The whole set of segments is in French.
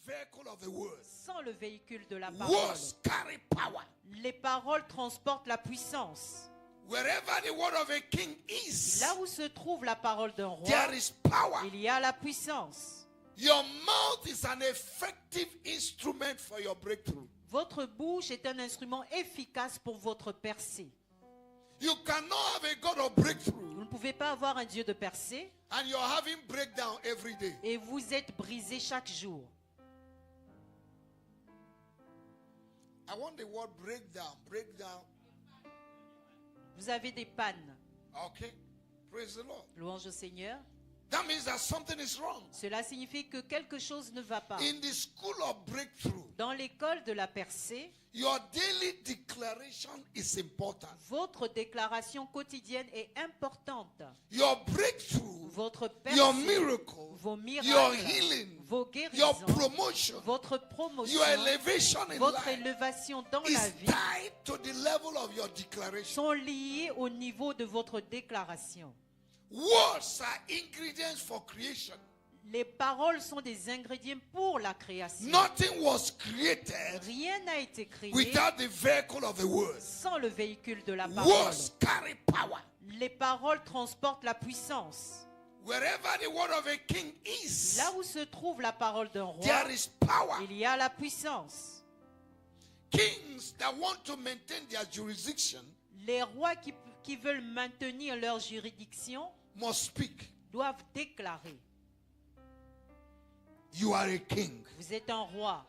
vehicle of the word, Sans le véhicule de la parole, words carry power. les paroles transportent la puissance. Wherever the word of a king is, Là où se trouve la parole d'un roi, there is power. il y a la puissance. Your mouth is an effective instrument for your breakthrough. Votre bouche est un instrument efficace pour votre percée. You cannot have a God of breakthrough Vous ne pouvez pas avoir un Dieu de percée and you're having breakdown every day. et vous êtes brisé chaque jour. I want the word breakdown. Breakdown. Vous avez des pannes. Okay. Praise the Lord. Louange au Seigneur. That means that something is wrong. Cela signifie que quelque chose ne va pas. In the school of breakthrough, Dans l'école de la percée, your daily declaration is important. votre déclaration quotidienne est importante. Your breakthrough, Votre your percée, miracle, vos your miracles, healing, vos your guérisons, promotion, votre promotion, your elevation in votre life élévation dans la is vie tied to the level of your declaration. sont liés au niveau de votre déclaration. Words are ingredients for creation. Les paroles sont des ingrédients pour la création. Nothing was created Rien n'a été créé without the vehicle of the word. sans le véhicule de la parole. Words carry power. Les paroles transportent la puissance. Wherever the word of a king is, Là où se trouve la parole d'un roi, there is power. il y a la puissance. Kings that want to maintain their jurisdiction Les rois qui veulent maintenir leur juridiction must speak. doivent déclarer. You are a king. Vous êtes un roi.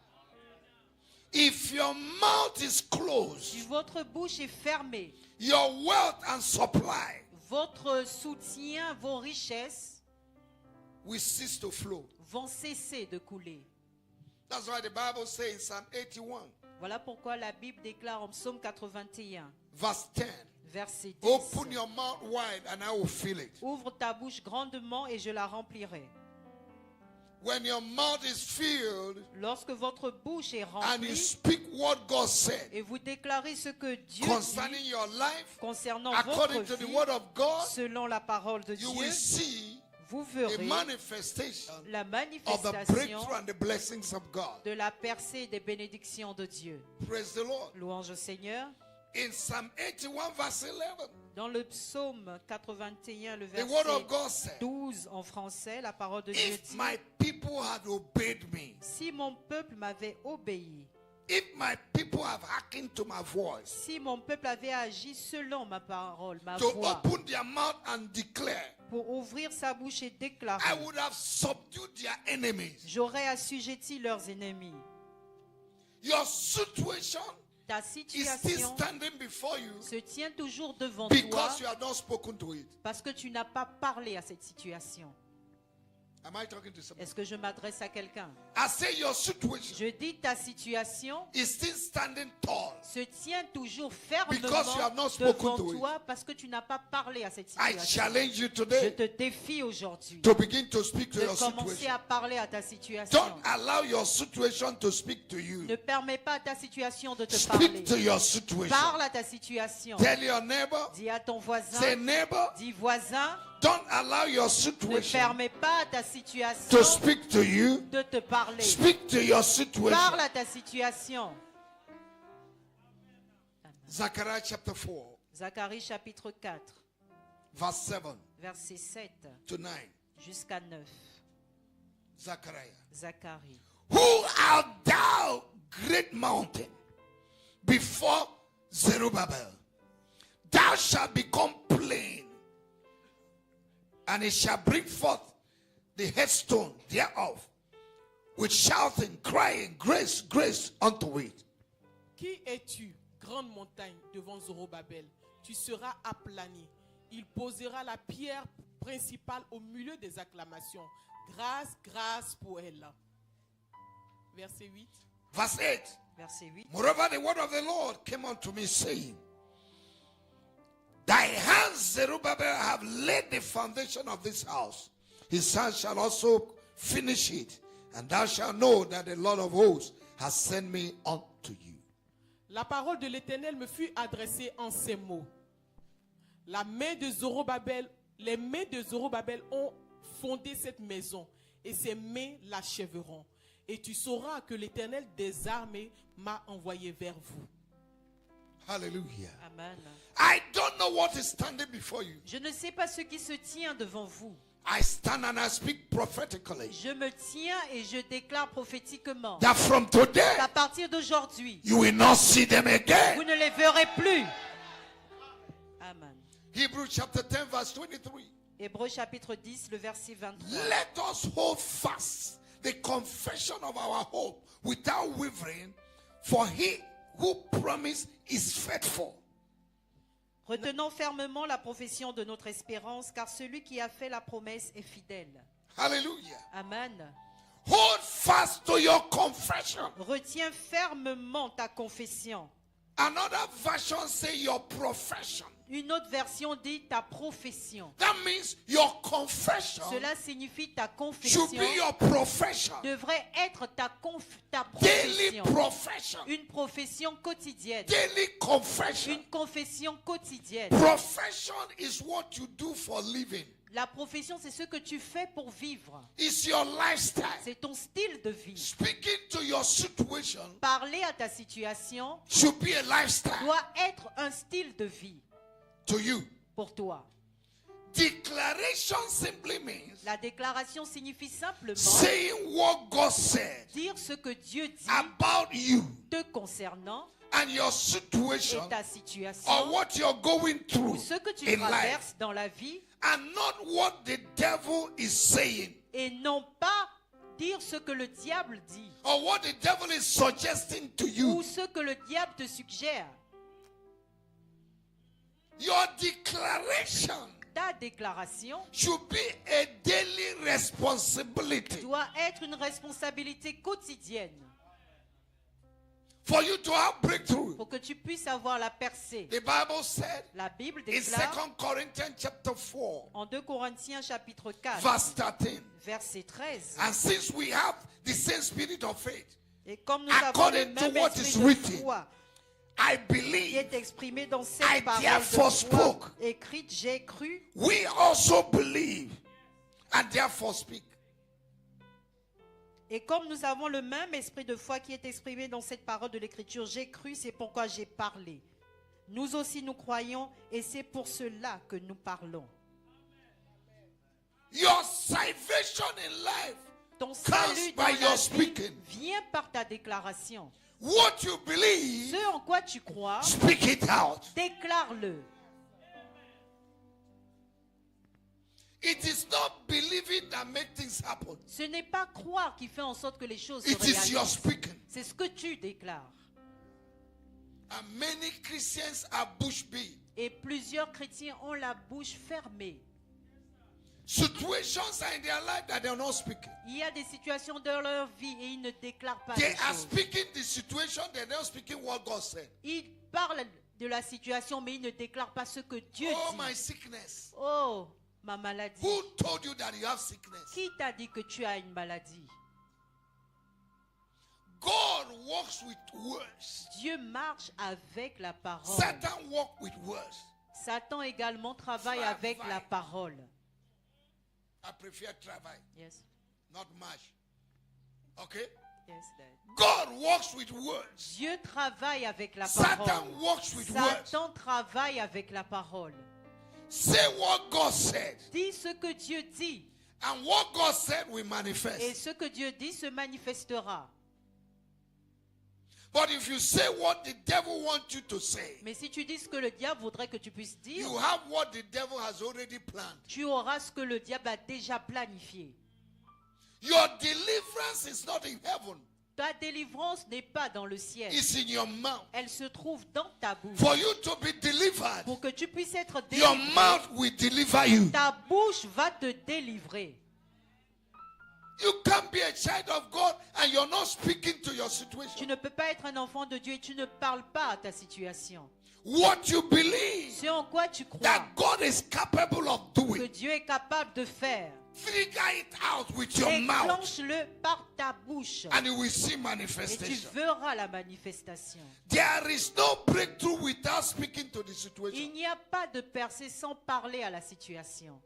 If your mouth is Si closed, votre bouche est fermée, your wealth and supply votre soutien, vos richesses will cease to flow. vont cesser de couler. That's why the Bible says in Psalm 81, Voilà pourquoi la Bible déclare en Psaume 81, verse 10, verset 10, open your mouth wide and I will fill it. ouvre ta bouche grandement et je la remplirai. When your mouth is filled Lorsque votre bouche est and you remplie speak what God said et vous déclarez ce que Dieu concerning dit your life, concernant according votre to the vie, word of God, selon la parole de you Dieu, will see vous a verrez manifestation la of the manifestation breakthrough and the blessings of God. de la percée et des bénédictions de Dieu. Praise the Lord. Louange au Seigneur. In Psalm 81 verse 11, Dans le psaume 81, le the word of verset God said, 12 en français, la parole de Dieu if dit: my people had obeyed me, si mon peuple m'avait obéi, if my people have hearkened to my voice, si mon peuple avait agi selon ma parole, ma to voix, open their mouth and declare, pour ouvrir sa bouche et déclarer, I would have subdued their enemies. j'aurais assujetti leurs ennemis. Your situation Ta is still situation standing before you se tient toujours devant because toi you have not spoken to it. parce que tu n'as pas parlé à cette situation. Am I talking to somebody? Est-ce que je m'adresse à quelqu'un? I say your situation Je dis ta situation is still standing tall se tient toujours fermement because you have not spoken devant to it. toi parce que tu n'as pas parlé à cette I situation. challenge you Je today te défie aujourd'hui to begin to speak to de your commencer situation. à parler à ta situation. Don't allow your situation to speak to you. Ne permets pas à ta situation de te Speak parler. to your situation. Parle à ta situation. Tell your neighbor, Dis à ton voisin, say neighbor, dis voisin, don't allow your ne situation permets pas à ta situation to speak to you. de te parler. Speak to your Parle situation. à ta situation. Zechariah chapter 4, Zacharie chapitre 4, verse 7 verset 7 to 9. jusqu'à 9. Zechariah. Zacharie. Who art thou, great mountain, before Zerubbabel? Thou shalt become plain, and it shall bring forth the headstone thereof, with shouting, crying, grace, grace unto it. Qui es-tu, grande montagne, devant Zorobabel? Tu seras aplani. Il posera la pierre principale au milieu des acclamations. Grâce, grâce pour elle. Verset 8. Verse 8. Verset 8. Moreover, the word of the Lord came unto me, saying, Thy hands, Zerubbabel, have laid the foundation of this house. His hands shall also finish it, and thou shalt know that the Lord of hosts has sent me unto you. La parole de l'Éternel me fut adressée en ces mots. La main de Zorobabel, les mains de Zorobabel ont fondé cette maison, et ses mains l'achèveront. Et tu sauras que l'Éternel des armées m'a envoyé vers vous. Hallelujah. Amen. I don't know what is standing before you. Je ne sais pas ce qui se tient devant vous. I stand and I speak prophetically. Je me tiens et je déclare prophétiquement That from today, qu'à partir d'aujourd'hui, you will not see them again. vous ne les verrez plus. Amen. Hebrews chapter 10 verse 23. Hébreux chapitre 10, le verset 23. Let us hold fast the confession of our hope without wavering, for he who promised is faithful. Retenons fermement la profession de notre espérance, car celui qui a fait la promesse est fidèle. Hallelujah. Amen. Hold fast to your confession. Retiens fermement ta confession. Another version say your profession. Une autre version dit ta profession. That means your confession Cela signifie ta should confession be your profession. devrait être ta Daily profession. profession. Une profession quotidienne. Daily confession. Une confession quotidienne. Profession is what you do for living. La profession, c'est ce que tu fais pour vivre. It's your lifestyle. C'est ton style de vie. Speaking to your situation Parler à ta situation should be a lifestyle doit être un style de vie to you. pour toi. Declaration simply means La déclaration signifie simplement saying what God said dire ce que Dieu dit about you te concernant and your et situation ta or situation what you're going ou through ce que tu in life, traverses dans la vie and not what the devil is saying et non pas dire ce que le diable dit or what the devil is suggesting to ou you. ce que le diable te suggère. Your declaration Ta déclaration should be a daily responsibility doit être une responsabilité quotidienne for you to have breakthrough. pour que tu puisses avoir la percée. The Bible said La Bible in déclare 2 Corinthians chapter 4 en 2 Corinthiens chapitre 4 verse 13, verset 13. and since we have the same spirit of faith, Et comme nous avons le according to même what is esprit de written, foi I qui believe est exprimé dans I cette parole therefore de foi spoke. écrite, j'ai cru we also believe and therefore speak. et comme nous avons le même esprit de foi qui est exprimé dans cette parole de l'écriture, j'ai cru, c'est pourquoi j'ai parlé. Nous aussi nous croyons et c'est pour cela que nous parlons. Your salvation in life Ton salut dans by la your vie speaking. vient par ta déclaration. What you believe, Ce en quoi tu crois, speak it out. déclare-le. It is not believing that make things happen. Ce n'est pas croire qui fait en sorte que les choses se It is your réalisent. speaking. C'est ce que tu déclares. And many Christians are bush bee. Et plusieurs chrétiens ont la bouche fermée. Situations are in their life that they are not speaking. Il y a des situations dans leur vie et ils ne déclarent pas They les are choses. speaking the situation, they're not speaking what God said. Ils parlent de la situation, mais ils ne déclarent pas ce que Dieu Oh, dit. my sickness. Oh, ma maladie. Who told you that you have sickness? Qui t'a dit que tu as une maladie? God walks with words. Dieu marche avec la parole. Satan walks with words. Satan également travaille Travaille. avec la parole. I prefer travail, Yes, not much. Okay? yes, Dad. God walks with words. Dieu travaille avec la Satan parole. walks with words. Satan travaille avec la parole. Say what God said. Dis ce que Dieu dit. And what God said will Et manifest. ce que Dieu dit se manifestera. But if you say what the devil wants you to say, Mais si tu dis ce que le diable voudrait que tu puisses dire, you have what the devil has already planned. tu auras ce que le diable a déjà planifié. Your deliverance is not in heaven. Ta délivrance n'est pas dans le ciel. It's in your mouth. Elle se trouve dans ta bouche. For you to be delivered, Pour que tu puisses être your délivré, mouth will deliver you. ta bouche va te délivrer. You can't be a child of God and you're not speaking to your Tu situation. ne peux pas être un enfant de Dieu et tu ne parles pas à ta situation. What you believe C'est en quoi tu crois that God is capable of que doing, Dieu est capable de faire. figure it out with your mouth Déclenche-le par ta bouche and you will see et tu manifestation. verras la manifestation. There is no breakthrough without speaking to the Il situation. n'y a pas de percée sans parler à la situation.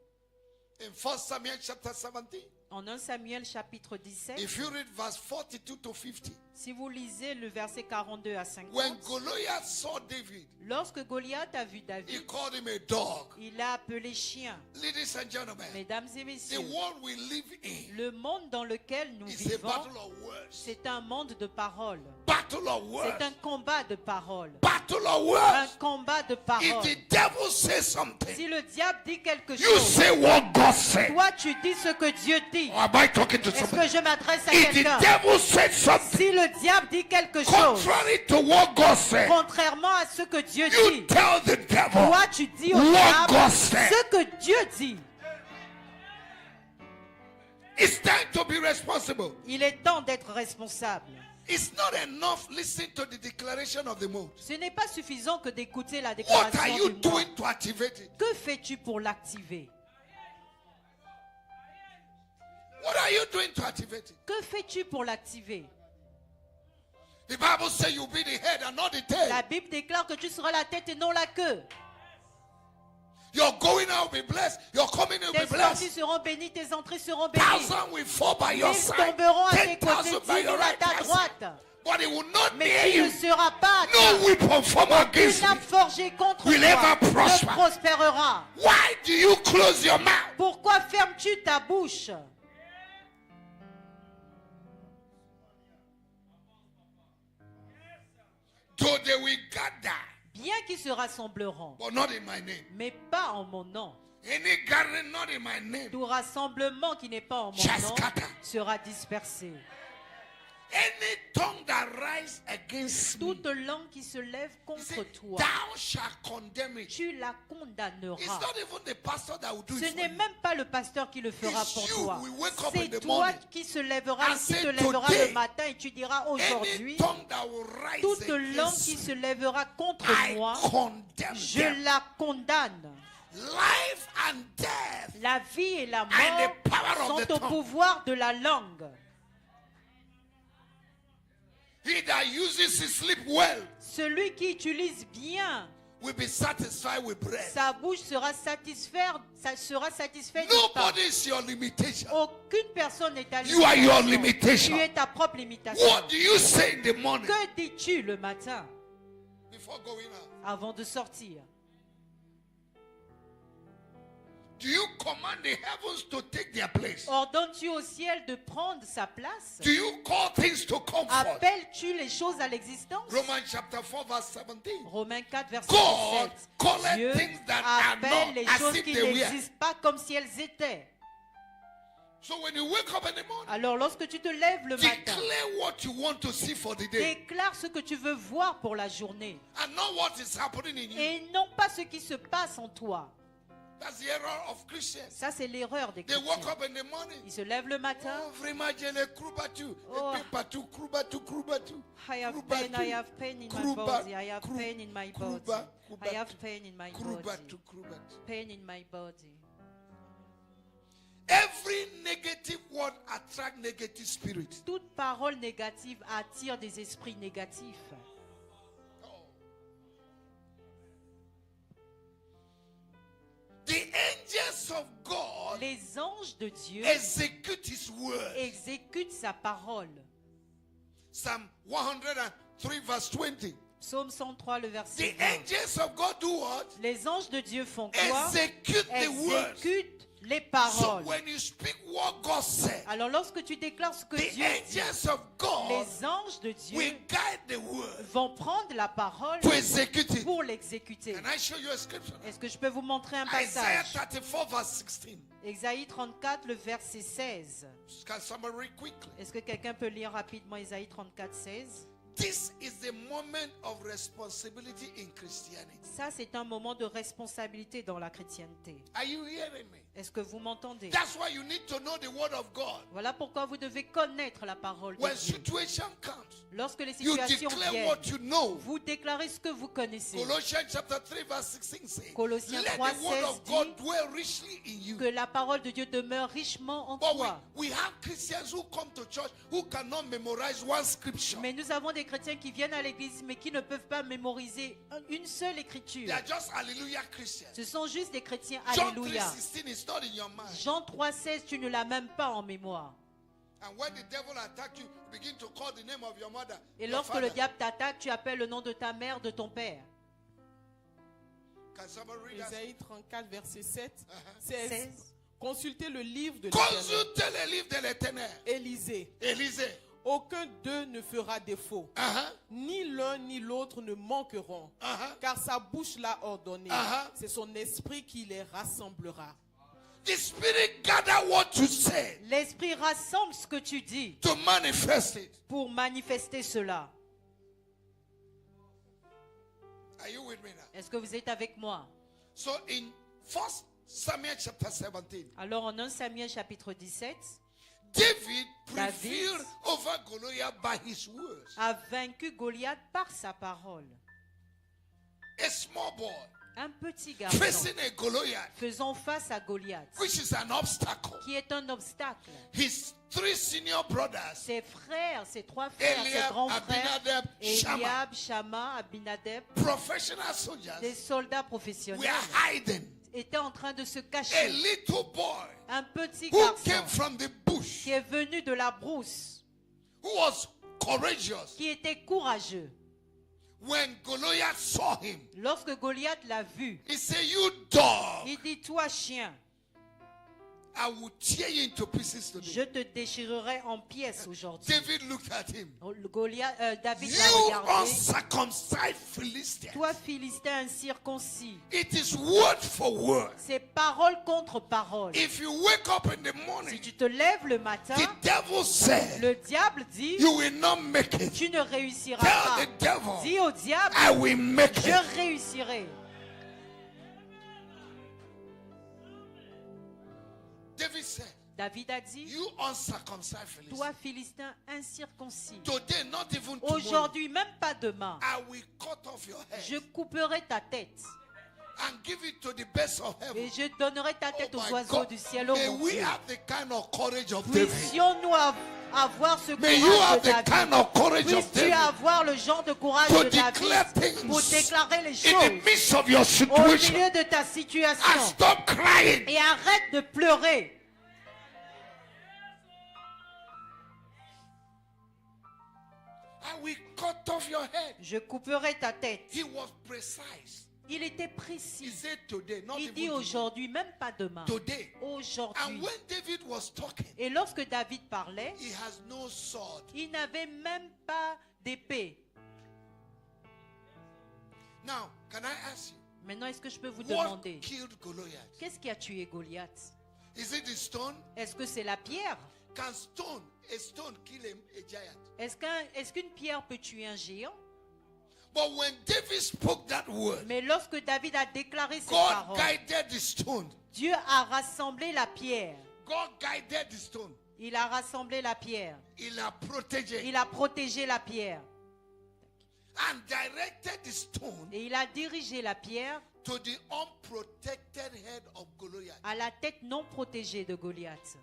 In 1 Samuel chapter 17, En 1 Samuel chapitre 17, If you read verse 42 to 50, si vous lisez le verset 42 à 50, when Goliath saw David, lorsque Goliath a vu he David, called him a dog. il a appelé chien. Ladies and gentlemen, Mesdames et the messieurs, world we live in le monde dans lequel nous is a vivons, battle of words. c'est un monde de paroles. Battle of C'est un words. combat de paroles. Battle of Un words. combat de If paroles. the devil says something, Si le diable dit quelque you chose, say what God said. toi tu dis ce que Dieu dit. Or am I talking to Est-ce que somebody? je m'adresse à If the quelqu'un? devil said something Si le diable dit quelque chose, contrary to what God said, contrairement à ce que Dieu you dit, tell the devil toi tu dis au what diable God said. ce que Dieu dit. It's time to be responsible. Il est temps d'être responsable. It's not enough listening to the declaration of the mood. Ce n'est pas suffisant que d'écouter la What are déclaration you du monde. doing to activate it? Que fais-tu pour l'activer? What are you doing to activate it? Que fais-tu pour l'activer? The Bible says you'll be the head and not the La tail. Bible déclare que tu seras la tête et non la queue. Your going out will be blessed. Your coming in will Tes be blessed. sorties seront bénies, tes entrées seront bénies. Thousand will fall by your Mille side. tomberont à tes côtés, 10,000 by 10 your 000 à right ta hand. droite. But it will not Mais near tu you. ne seras pas No weapon formed against une âme me. forgée contre will toi ever prosper. ne prospérera. Why do you close your mouth? Pourquoi fermes-tu ta bouche? Though they will gather, Bien qu'ils se rassembleront, but not in my name. mais pas en mon nom. Any gathering not in my name Tout rassemblement qui n'est pas en mon shall nom scatter. sera dispersé. Any tongue that rise against me, Toute langue qui se lève he contre said, toi, thou shalt condemn it. tu la It's condamneras. not even the pastor that will do Ce it for n'est you. même pas le pasteur qui le fera It's pour you toi. who wake up in C'est the toi morning qui se lèvera, and qui say, te lèvera "Today, le matin et tu diras Any aujourd'hui, tongue that will rise toute langue qui against se me, lèvera contre I moi, condemn je them. la condamne. Life and death La vie et la and mort the power of sont the au tongue. pouvoir de la langue. He that uses his sleep well Celui qui utilise bien will be satisfied with bread. sa bouche sera satisfait du pain. Nobody is your limitation. Aucune personne n'est ta You are your limitation. limitation. Tu es ta propre limitation. What do you say in the morning Que dis-tu le matin before going out? avant de sortir? Do you command the heavens to take their place? Ordonnes-tu au ciel de prendre sa place? Do you call things to come forth? Appelles-tu les choses à l'existence? Romans chapter 4 verse 17. Romains 4, verset God 17. calleth Dieu things that are appelle not les as choses if qui they were. n'existent pas comme si elles étaient. So when you wake up in the morning, Alors lorsque tu te lèves le matin, declare what you want to see for the day déclare ce que tu veux voir pour la journée and not what is happening in you. et non pas ce qui se passe en toi. That's the error of Christians. Ça, c'est l'erreur des They woke chrétiens. up in the morning. Ils se lèvent le matin. Oh, Vrimajele Krubatu. Oh. Epepatu, Krubatu, Krubatu. I have Krubatu, pain, I have pain in my Kruba, body. I have Kru- pain in my Kruba, body. Krubatu, I have pain in my body. Krubatu, Krubatu. Pain in my body. Every negative word attracts negative spirit. Toute parole négative attire des esprits négatifs. The angels of God Les anges de Dieu execute his word. exécutent sa parole. Psalm 103 verse 20. Psaume 103, le The verset 20. angels of God do what? Les anges de Dieu font quoi? Execute the word. Exécutent les So paroles. when you speak what God said, Alors lorsque tu déclares ce que the Dieu dit, angels of God les anges de Dieu will guide the word vont prendre la parole to execute it. pour l'exécuter. Can I show you a scripture? Est-ce que je peux vous montrer un Isaiah passage? 34 verse 16. Ésaïe 34, le verset 16. Can somebody read quickly? Est-ce que quelqu'un peut lire rapidement Ésaïe 34, 16? This is the moment of responsibility in Christianity. Ça, c'est un moment de responsabilité dans la chrétienté. Are you hearing me? Est-ce que vous m'entendez? That's why you need to know the word of God. Voilà pourquoi vous devez connaître la parole de When Dieu. situation comes, Lorsque les you situations declare viennent, what you know. vous déclarez ce que vous connaissez. Colossians chapter 3 verse 16 says, Colossiens let 3, the word 16 of God dit dwell richly in you. Que la parole de Dieu demeure richement en But toi. we have Christians who come to church who cannot memorize one scripture. Mais nous avons des chrétiens qui viennent à l'église mais qui ne peuvent pas mémoriser une seule écriture. They are just hallelujah Christians. Ce sont juste des chrétiens John alléluia. 3:16 is not in your mind. Jean 3,16, tu ne l'as même pas en mémoire. And when the devil attacks you, begin to call the name of your mother. Et your lorsque father. le diable t'attaque, tu appelles le nom de ta mère, de ton père. Can somebody read that? Ésaïe 34, verset 7, Uh-huh. 16. Consultez le livre de l'Éternel. Consultez le livre de l'Éternel. Élisée. Élisée. Aucun d'eux ne fera défaut. Uh-huh. Ni l'un ni l'autre ne manqueront. Uh-huh. Car sa bouche l'a ordonné. Uh-huh. C'est son esprit qui les rassemblera. The Spirit gather what you say L'Esprit rassemble ce que tu dis to manifest it. pour manifester cela. Are you with me now? Est-ce que vous êtes avec moi? So in 1 Samuel chapter 17, Alors en 1 Samuel chapitre 17, David David prevailed over Goliath by his words. a vaincu Goliath par sa parole. A small boy Un petit garçon facing a Goliath, faisant face à Goliath, which is an obstacle. qui est un obstacle. His three senior brothers, Ses frères, ses trois frères, ses Eliab, grands frères, Abinadab, Shammah, Eliab, Shammah, Abinadab, professional soldiers, des soldats were professionnels, hiding. étaient en train de se A cacher. little boy Un petit who came garçon from the bush, qui est venu de la brousse, who was courageous. qui était courageux. When Goliath saw him, Lorsque Goliath l'a vu, he said, "You dog, il dit, toi chien, I will tear you into pieces je today." te déchirerai en pièces aujourd'hui. David looked at him. David l'a You regardé. uncircumcised Philistine. Toi, Philistin incirconcis, It is word for word. c'est parole contre parole. If you wake up in the Si morning, tu te lèves le matin, the devil said, le diable dit, "You will not make it." tu ne réussiras Tell pas. the devil, Dis au diable, "I will make je it." réussirai. David said, David a dit, "You uncircumcised Philistine. toi, Philistin incirconcis, Today, not even tomorrow, aujourd'hui, même pas demain, I will cut off your je head couperai ta tête and give it to the best of heaven." et je donnerai ta tête Oh aux my oiseaux God. du ciel. Oh May mon we Dieu. have the kind of courage of David. Puissions-nous avoir ce May you courage have de the kind David. of courage of Puisses-tu David avoir le genre de courage to de declare David pour things déclarer les in choses the midst of your au situation milieu de ta and situation. stop crying. Et arrête de pleurer. I will cut off your head. Je couperai ta tête. He was precise. Il était He précis. said today, not Il even dit tomorrow. aujourd'hui, même pas demain. Today. And Aujourd'hui. when David was talking, Et lorsque David parlait, he has no sword. il n'avait même pas d'épée. Now, can I ask you, Maintenant, est-ce que je peux vous what demander, killed Goliath? qu'est-ce qui a tué Goliath? Is it the stone? Est-ce que c'est la pierre? Can a stone kill a giant? Est-ce qu'une pierre peut tuer un géant? But when David spoke that word, Mais lorsque David a déclaré ces God paroles, guided the stone. Dieu a rassemblé la pierre. God guided the stone. Il a rassemblé la pierre. Il a protégé Il a protégé la pierre. and directed the stone Et il a dirigé la pierre to the unprotected head of Goliath. à la tête non protégée de Goliath.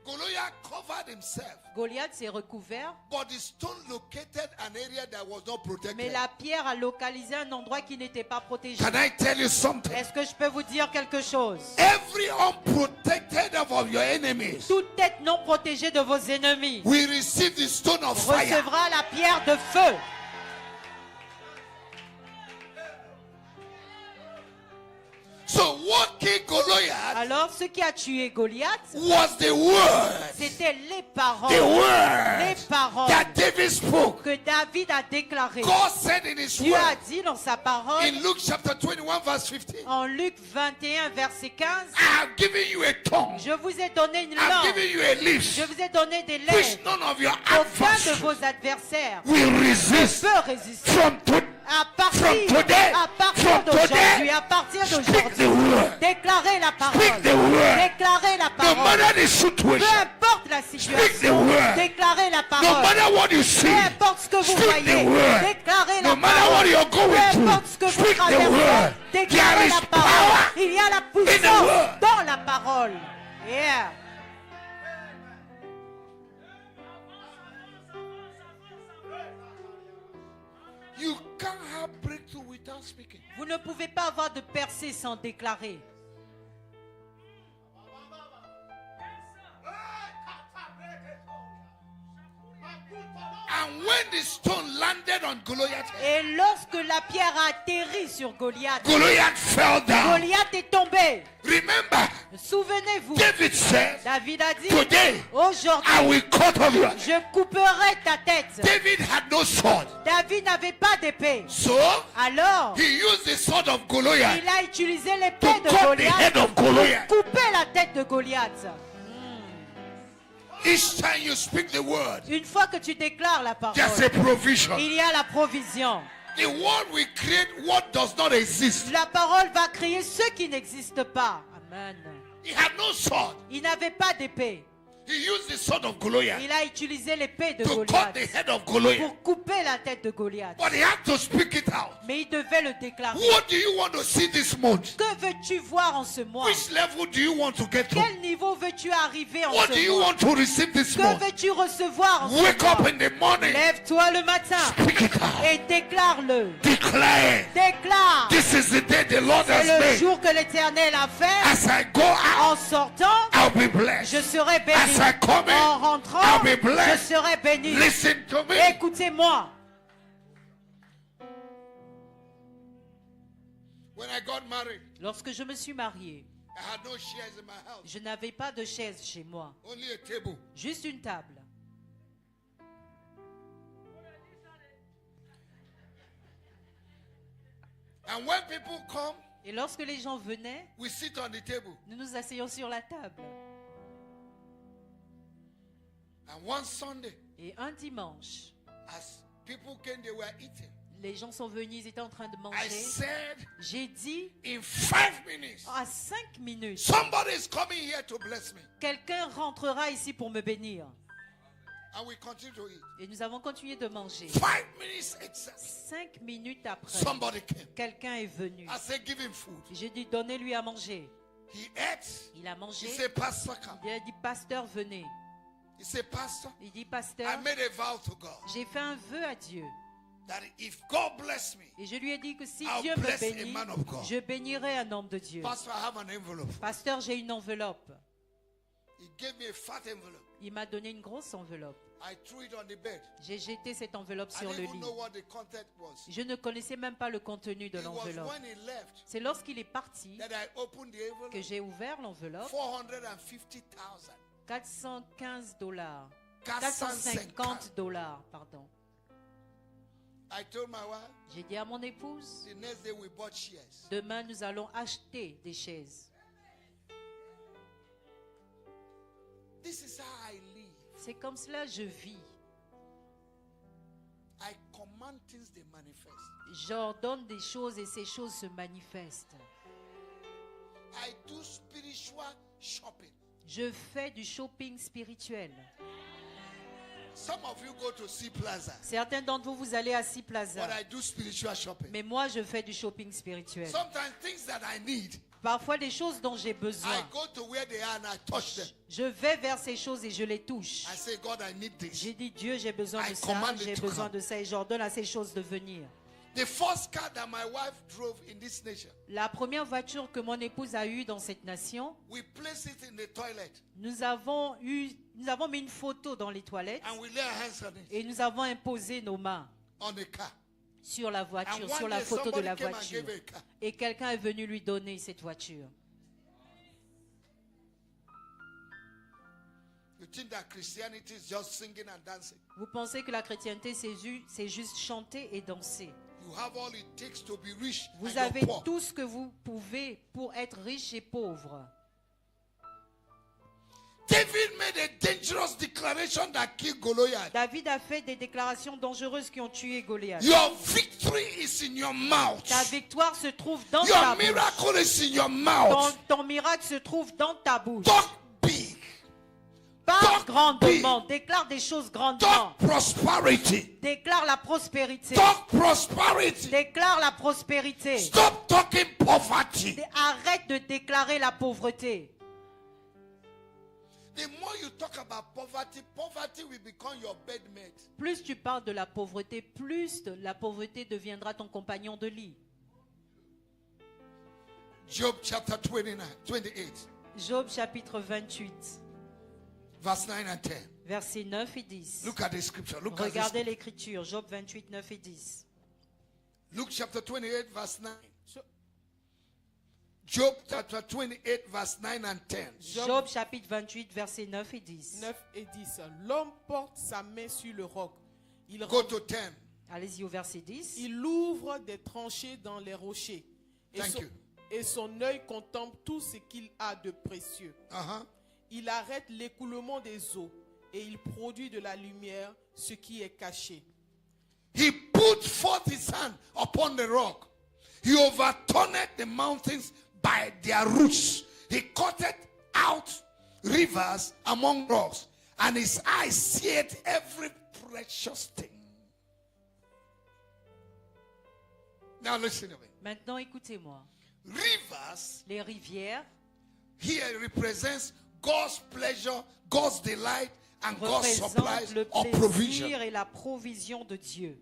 Goliath covered himself, Goliath s'est recouvert, but the stone located an area that was not mais protected. la pierre a localisé un endroit qui n'était pas protégé. Can I tell you something? Est-ce que je peux vous dire quelque chose? Every unprotected of your enemies Toute tête non protégée de vos ennemis will receive the stone of fire. recevra la pierre de feu. So what killed Goliath Alors, ce qui a tué Goliath, was the word, c'était les paroles. the Les word paroles that David spoke. que David a déclarées. God said in his Dieu a word dit dans sa parole, in Luke chapter 21 verse 15, en Luc 21, verset 15, I have given you a tongue, je vous ai donné une I've langue, given you a lips, je vous ai donné des which lèvres. none of your Aucun de adversaries vos adversaires will ne resist. peut résister. From À partir From today, d'aujourd'hui, à partir speak d'aujourd'hui, the word. déclarez la parole. Speak the word. Déclarez la No parole. matter the Peu situation, importe la Speak the situation, word. déclarez la no parole. matter what you see, Peu importe ce que vous speak the voyez, word. déclarez No la matter what parole. you're Peu going importe ce que through, vous speak the traversez, word. déclarez There la is parole. power Il y a la in the puissance word. dans la parole. Yeah. You can't have breakthrough without speaking. Vous ne pouvez pas avoir de percée sans déclarer. And when the stone landed on Goliath, Et lorsque la pierre a atterri sur Goliath, Goliath fell down. Goliath est tombé. Remember, Souvenez-vous, David said, David a dit, today aujourd'hui, I will cut off your. je couperai ta tête. David had no sword. David n'avait pas d'épée. So Alors, he used the sword of Goliath il a utilisé l'épée to de cut the Goliath head of pour Goliath. couper la tête de Goliath. Each time you speak the word, Une fois que tu déclares la parole, there's a provision. il y a la provision. The word will create what does not exist. La parole va créer ce qui n'existe pas. Amen. He had no sword. Il n'avait pas d'épée. He used the sword of Goliath Il a utilisé l'épée de to cut Goliath the head of Goliath. pour couper la tête de Goliath. But he had to speak it out. Mais il devait le déclarer. What do you want to see this month? Que veux-tu voir en ce mois? Which level do you want to get to? Quel niveau veux-tu arriver en What do ce you mois? want to receive this Que month? veux-tu recevoir en Wake ce up mois? in the morning. Lève-toi le matin Speak it out. et déclare-le. Declare. Déclare. This is the day the Lord C'est has le made. jour que l'Éternel a fait. As I go En out, sortant, I'll be blessed. je serai As béni. I come En in, rentrant, I'll be je blessed. serai béni. Listen to me. Écoutez-moi. When I got married, Lorsque je me suis marié, I had no chairs in my house, je n'avais pas de chaise chez moi, only a table. juste une table. And when people come, Et lorsque les gens venaient, we sit on the table. nous nous asseyons sur la table. And one Sunday, Et un dimanche, as people came, they were eating. les gens sont venus, ils étaient en train de I manger. said, J'ai dit, in 5 minutes, à 5 minutes, somebody is coming here to bless me. quelqu'un rentrera ici pour me bénir. And we continue to eat. Et nous avons continué de manger. 5 minutes exactly, 5 minutes après, somebody came. quelqu'un est venu. I said, give him food. J'ai dit, donnez-lui à manger. He ate. Il a He mangé. said, Pastor, come. Il a dit, pasteur, venez. He said, Pastor, Il dit, I pasteur, made a vow to God j'ai fait un vœu à Dieu. that if God bless me, Et je lui ai dit que si I'll Dieu me bless a bénit, man of God. je bénirai un homme de Dieu. Pastor, I have an envelope. Pasteur, j'ai une enveloppe. He gave me a fat envelope. Il m'a donné une grosse enveloppe. I threw it on the bed. J'ai jeté cette enveloppe I sur le didn't even lit. know what the content was. Je ne connaissais même pas le contenu de It was l'enveloppe. when he left C'est lorsqu'il est parti that I opened the envelope. que j'ai ouvert l'enveloppe. 450,000. 415 dollars. 450 450 dollars, pardon. I told my wife, J'ai dit à mon épouse, the next day we bought shares. demain nous allons acheter des chaises. This is how I live. C'est comme cela je vis. I command things, they manifest. J'ordonne des choses et ces choses se manifestent. I do spiritual shopping. Je fais du shopping spirituel. Some of you go to Sea Plaza, Certains d'entre vous, vous allez à Sea Plaza. but I do spiritual shopping. Mais moi, je fais du shopping spirituel. Sometimes things that I need, Parfois, des choses dont j'ai I besoin. go to where they are and I touch them. Je vais vers ces choses et je les touche. I say, God, I need this. J'ai dit, Dieu, j'ai besoin I de ça, command it j'ai to besoin come. de ça et j'ordonne à ces choses de venir. The first car that my wife drove in this nation, La première voiture que mon épouse a eue dans cette nation, we placed it in the toilet nous avons mis une photo dans les toilettes and we lay our hands on it, et nous avons imposé nos mains on the car. sur la And voiture, sur one la day photo de somebody la came and voiture. gave her a car. Et quelqu'un est venu lui donner cette voiture. You think that Christianity is just singing and dancing? Vous pensez que la chrétienté, c'est juste chanter et danser. You have all it takes to be rich and Vous you're avez poor. tout ce que vous pouvez pour être riche et pauvre. David made a dangerous declaration that killed Goliath. David a fait des déclarations dangereuses qui ont tué Goliath. Your victory is in your mouth. Ta victoire se trouve dans ta Your bouche. miracle is in your mouth. Ton miracle se trouve dans ta bouche. Talk big. Parle talk grandement. Déclare des choses grandement. Talk prosperity. Déclare la prospérité. Talk prosperity. Déclare la prospérité. Stop talking poverty. Arrête de déclarer la pauvreté. The more you talk about poverty, poverty will become your bedmate. Plus tu parles de la pauvreté, plus la pauvreté deviendra ton compagnon de lit. Job chapter 29, 28, Job chapitre 28, verse 9 and 10. versets 9 et 10. Look at the scripture. Look at Regardez this. l'écriture, Job 28, 9 et 10. Luke chapter 28, verse 9. Jo- Job chapter 28, verse 9 and 10. Job chapitre 28, versets 9 et 10. 9 et 10. L'homme porte sa main sur le roc. Il, Go to 10. Allez-y au verset 10. il ouvre des tranchées dans les rochers. Thank you. Et son œil contemple tout ce qu'il a de précieux. Uh-huh. Il arrête l'écoulement des eaux et il produit de la lumière ce qui est caché. He put forth his hand upon the rock. He overturned the mountains by their roots. He cutted out rivers among rocks, and his eyes seeth every precious thing. Now listen to me. Maintenant, écoutez-moi. Rivers Les rivières here represents God's pleasure, God's delight, and God's supplies représentent le or provision. plaisir et la provision de Dieu.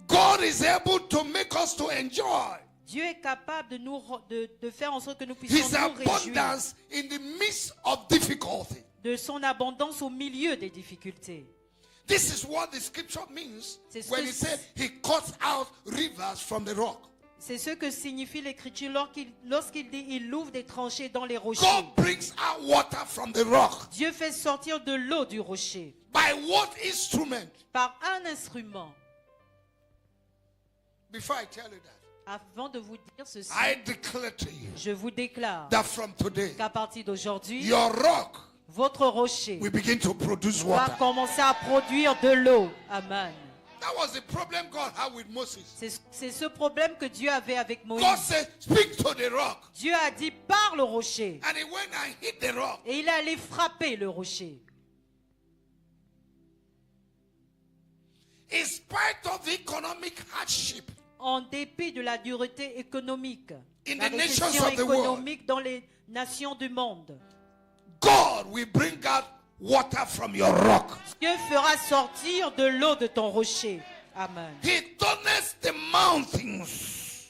God is able to make us to enjoy Dieu est capable de faire en sorte que nous puissions his nous réjouir abundance in the midst of difficulty. de son abondance au milieu des difficultés. This is what the scripture means C'est ce when que- he said he cuts out rivers from the rock. C'est ce que signifie l'écriture lorsqu'il dit il ouvre des tranchées dans les rochers. God brings out water from the rock. Dieu fait sortir de l'eau du rocher By what instrument? par un instrument. Before I tell you that, Avant de vous dire ceci, I declare to you je vous déclare that from today, qu'à partir d'aujourd'hui, your rock votre rocher will begin to produce va water. commencer à produire de l'eau. Amen. That was the problem God had with Moses. C'est ce problème que Dieu avait avec Moïse. God said, speak to the rock. Dieu a dit parle au rocher. And he went and hit the rock. Et il allait frapper le rocher. In spite of the economic hardship, En dépit de la dureté économique, In la the nations récession of the world. économique dans les nations du monde, God will bring out water from your rock. Dieu fera sortir de l'eau de ton rocher. Amen. He turns the mountains.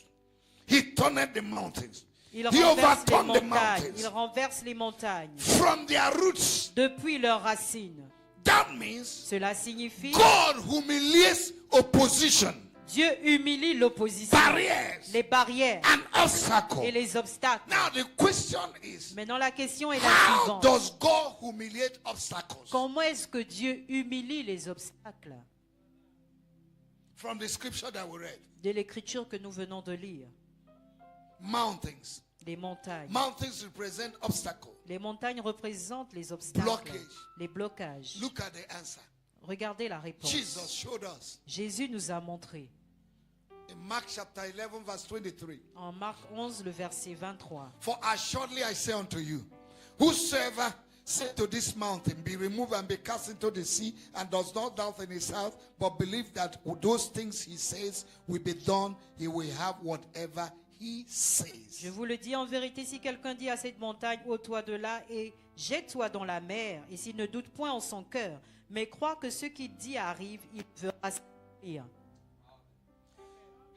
He turned the mountains. Il He renverse les overturned the montagnes. Il mountains renverse les montagnes from their roots. depuis leurs racines. That means Cela signifie God humiliates opposition, Dieu humilie l'opposition, barriers, les barrières and obstacles. et les obstacles. Now the question is, Maintenant la question est la how suivante. does God humiliate obstacles? Comment est-ce que Dieu humilie les obstacles? From the scripture that we read, De l'écriture que nous venons de lire. mountains. Les montagnes. Mountains represent obstacles. Les montagnes représentent les obstacles, Blockage. les blocages. Look at the answer. Regardez la réponse. Jesus showed us Jésus nous a montré in Mark chapter 11, verse 23. en Marc 11, le verset 23. For assuredly I say unto you, whosoever said to this mountain, be removed and be cast into the sea, and does not doubt in his heart, but believe that those things he says will be done, he will have whatever he says. Je vous le dis en vérité, si quelqu'un dit à cette montagne, ôte-toi de là et jette-toi dans la mer, et s'il ne doute point en son cœur, mais croit que ce qu'il dit arrive, il fera s'accomplir.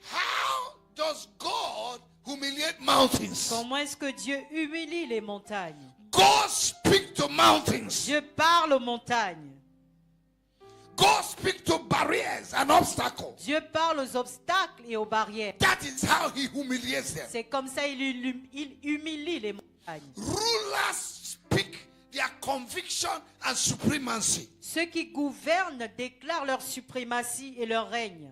How does God humiliate mountains? Comment est-ce que Dieu humilie les montagnes? God speaks to mountains. Dieu parle aux montagnes. God speaks to barriers and obstacles. Dieu parle aux obstacles et aux barrières. That is how he humiliates them. C'est comme ça il humilie les montagnes. Rulers speak their conviction and supremacy Ceux qui gouvernent déclarent leur suprématie et leur règne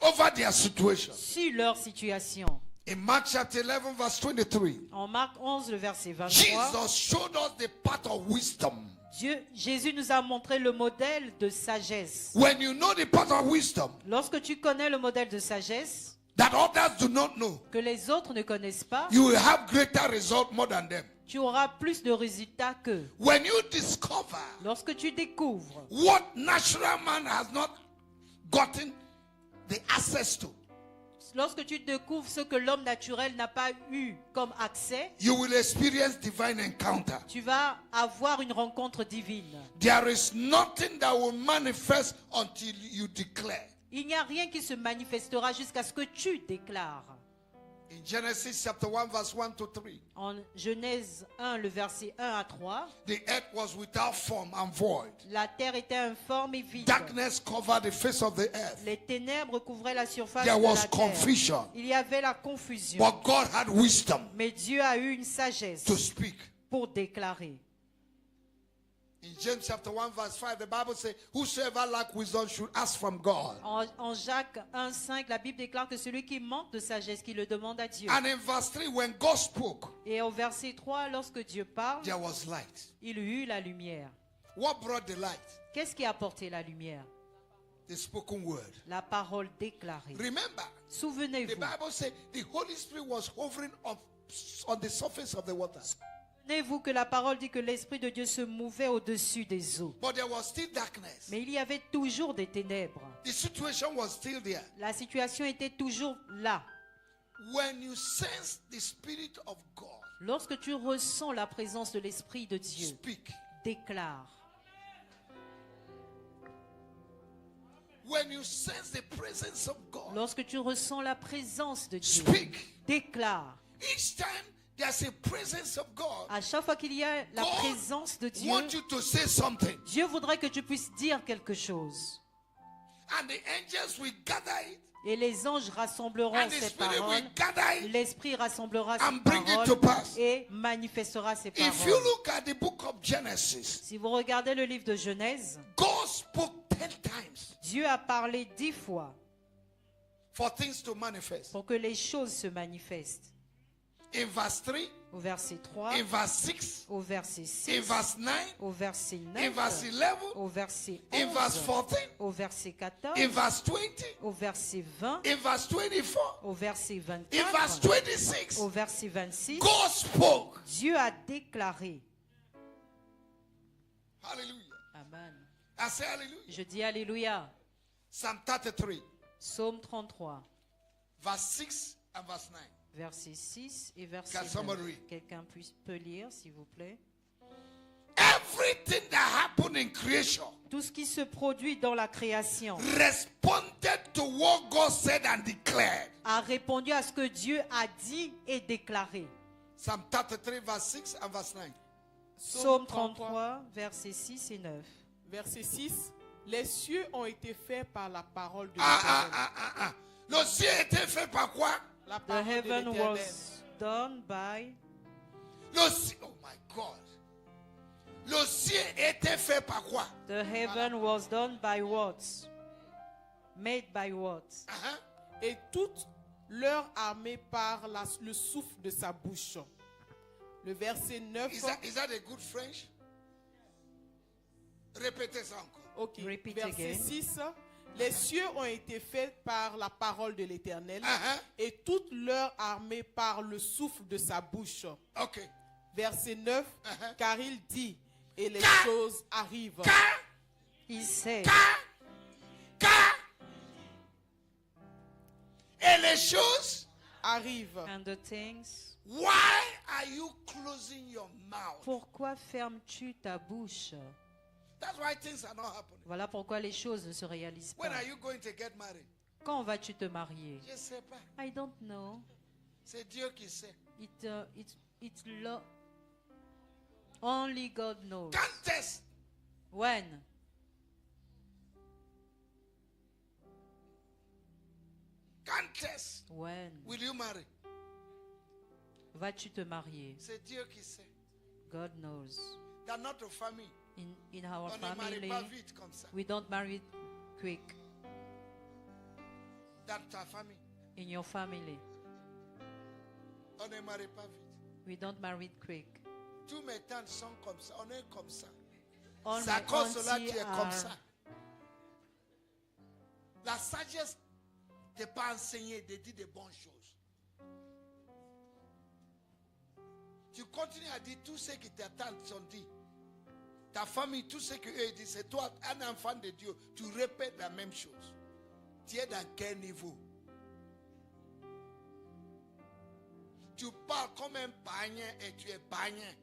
over their situation. sur leur situation. In Mark chapter 11, verse 23, En Marc 11, le verset 23, Jesus showed us the path of wisdom. Jésus nous a montré le modèle de sagesse. When you know the path of wisdom Lorsque tu connais le modèle de sagesse, that others do not know, que les autres ne connaissent pas, you will have greater result more than them. tu auras plus de résultats qu'eux. When you discover Lorsque tu découvres what natural man has not gotten the access to, Lorsque tu découvres ce que l'homme naturel n'a pas eu comme accès, you will experience divine encounter. tu vas avoir une rencontre divine. There is nothing that will manifest until you declare. Il n'y a rien qui se manifestera jusqu'à ce que tu déclares. In Genesis chapter 1 verse 1 to 3. En Genèse 1, le verset 1 à 3, The earth was without form and void. la terre était informe et vide. Darkness covered the face of the earth. Les ténèbres couvraient la surface There de was la terre. confusion. Il y avait la confusion. But God had wisdom Mais Dieu a eu une sagesse to speak. pour déclarer. In James chapter 1 verse 5, the Bible says, whosoever lack wisdom should ask from God. En Jacques 1,5, la Bible déclare que celui qui manque de sagesse, qui le demande à Dieu. And in verse 3, when God spoke, Et au verset 3, lorsque Dieu parle, there was light. il eut la lumière. What brought the light? Qu'est-ce qui a apporté la lumière? The spoken word. La parole déclarée. Remember, the Souvenez-vous. Bible says the Holy Spirit was hovering on the surface of the water. Souvenez-vous que la parole dit que l'Esprit de Dieu se mouvait au-dessus des eaux. But there was still darkness. Mais il y avait toujours des ténèbres. The situation was still there. La situation était toujours là. When you sense the Spirit of God, Lorsque tu ressens la présence de l'Esprit de Dieu, speak. déclare. When you sense the presence of God, Lorsque tu ressens la présence de Dieu, speak. déclare. Each time there's a presence of God, À chaque fois qu'il y a la God présence de Dieu, want you to say something. Dieu voudrait que tu puisses dire quelque chose. And the angels will gather it. Et les anges rassembleront And the ces Spirit paroles. will gather it. L'Esprit rassemblera ces And bring it to paroles pass. et manifestera ces If you paroles. look at the book of Genesis, Si vous regardez le livre de Genèse, God spoke 10 times Dieu a parlé 10 fois for things to manifest. pour que les choses se manifestent. In verse 3, Au verset 3, in verse 6, au verset in 6, verse 9, au verset in verse 9, 11, au verset in verse 11, 14, au verset 14, in verse 20, au verset 20, in verse 24, au verset in verse 24, 26. au verset 26, God spoke. Dieu a déclaré. Hallelujah. Amen. I say hallelujah. Je dis Alléluia. Psalm 33, Psaume 33, verse 6 and verse 9. verset 6 et verset Can 9. somebody read? Quelqu'un peut lire, s'il vous plaît. Everything that happened in creation Tout ce qui se produit dans la création responded to what God said and declared. a répondu à ce que Dieu a dit et déclaré. Psalm 33, verse 6 and verse 9. Psaume 33, versets 6 et 9. Verset 6. Les cieux ont été faits par la parole de Ah. l'Éternel. Le ciel était fait par quoi? La The parole de heaven l'Éternel. was done by. Le ciel, oh my God. Le ciel était fait par quoi? The heaven was done by what? Made by what? Uh-huh. Et toute leur armée par le souffle de sa bouche. Le verset 9. Is that a good French? Répétez ça encore. Ok. Repeat Verset again. 6. Les cieux ont été faits par la parole de l'Éternel Uh-huh. et toute leur armée par le souffle de sa bouche. Ok. Verset 9. Uh-huh. Car il dit et les Car- choses arrivent. Car, He said, car, et les choses, Arrivent. and the things. why are you closing your mouth? Pourquoi fermes-tu ta bouche? That's why things are not happening. Voilà pourquoi les choses ne se réalisent When pas. are you going to get married? Quand vas-tu te marier? Je ne sais pas. I don't know. C'est Dieu qui sait. Only God knows. Quand est-ce? When? Quand est-ce? When? Will you marry? Vas-tu te marier? C'est Dieu qui sait. God knows. Dans notre famille, In our on ne marie family, pas vite comme ça. we don't marry quick. Dans ta famille, In your family, on ne marie pas vite. we don't marry quick. Tous mes tantes sont comme ça. On est comme ça. All C'est à my cause de là que aunties tu es comme are- ça. La sagesse ne t'est pas enseignée de dire de bonnes choses. Tu continues à dire tout ce que tes tantes ont dit. Ta famille, tout ce qu'eux disent, c'est toi, un enfant de Dieu. Tu répètes la même chose. Tu es dans quel niveau? Tu parles comme un païen et tu es païen.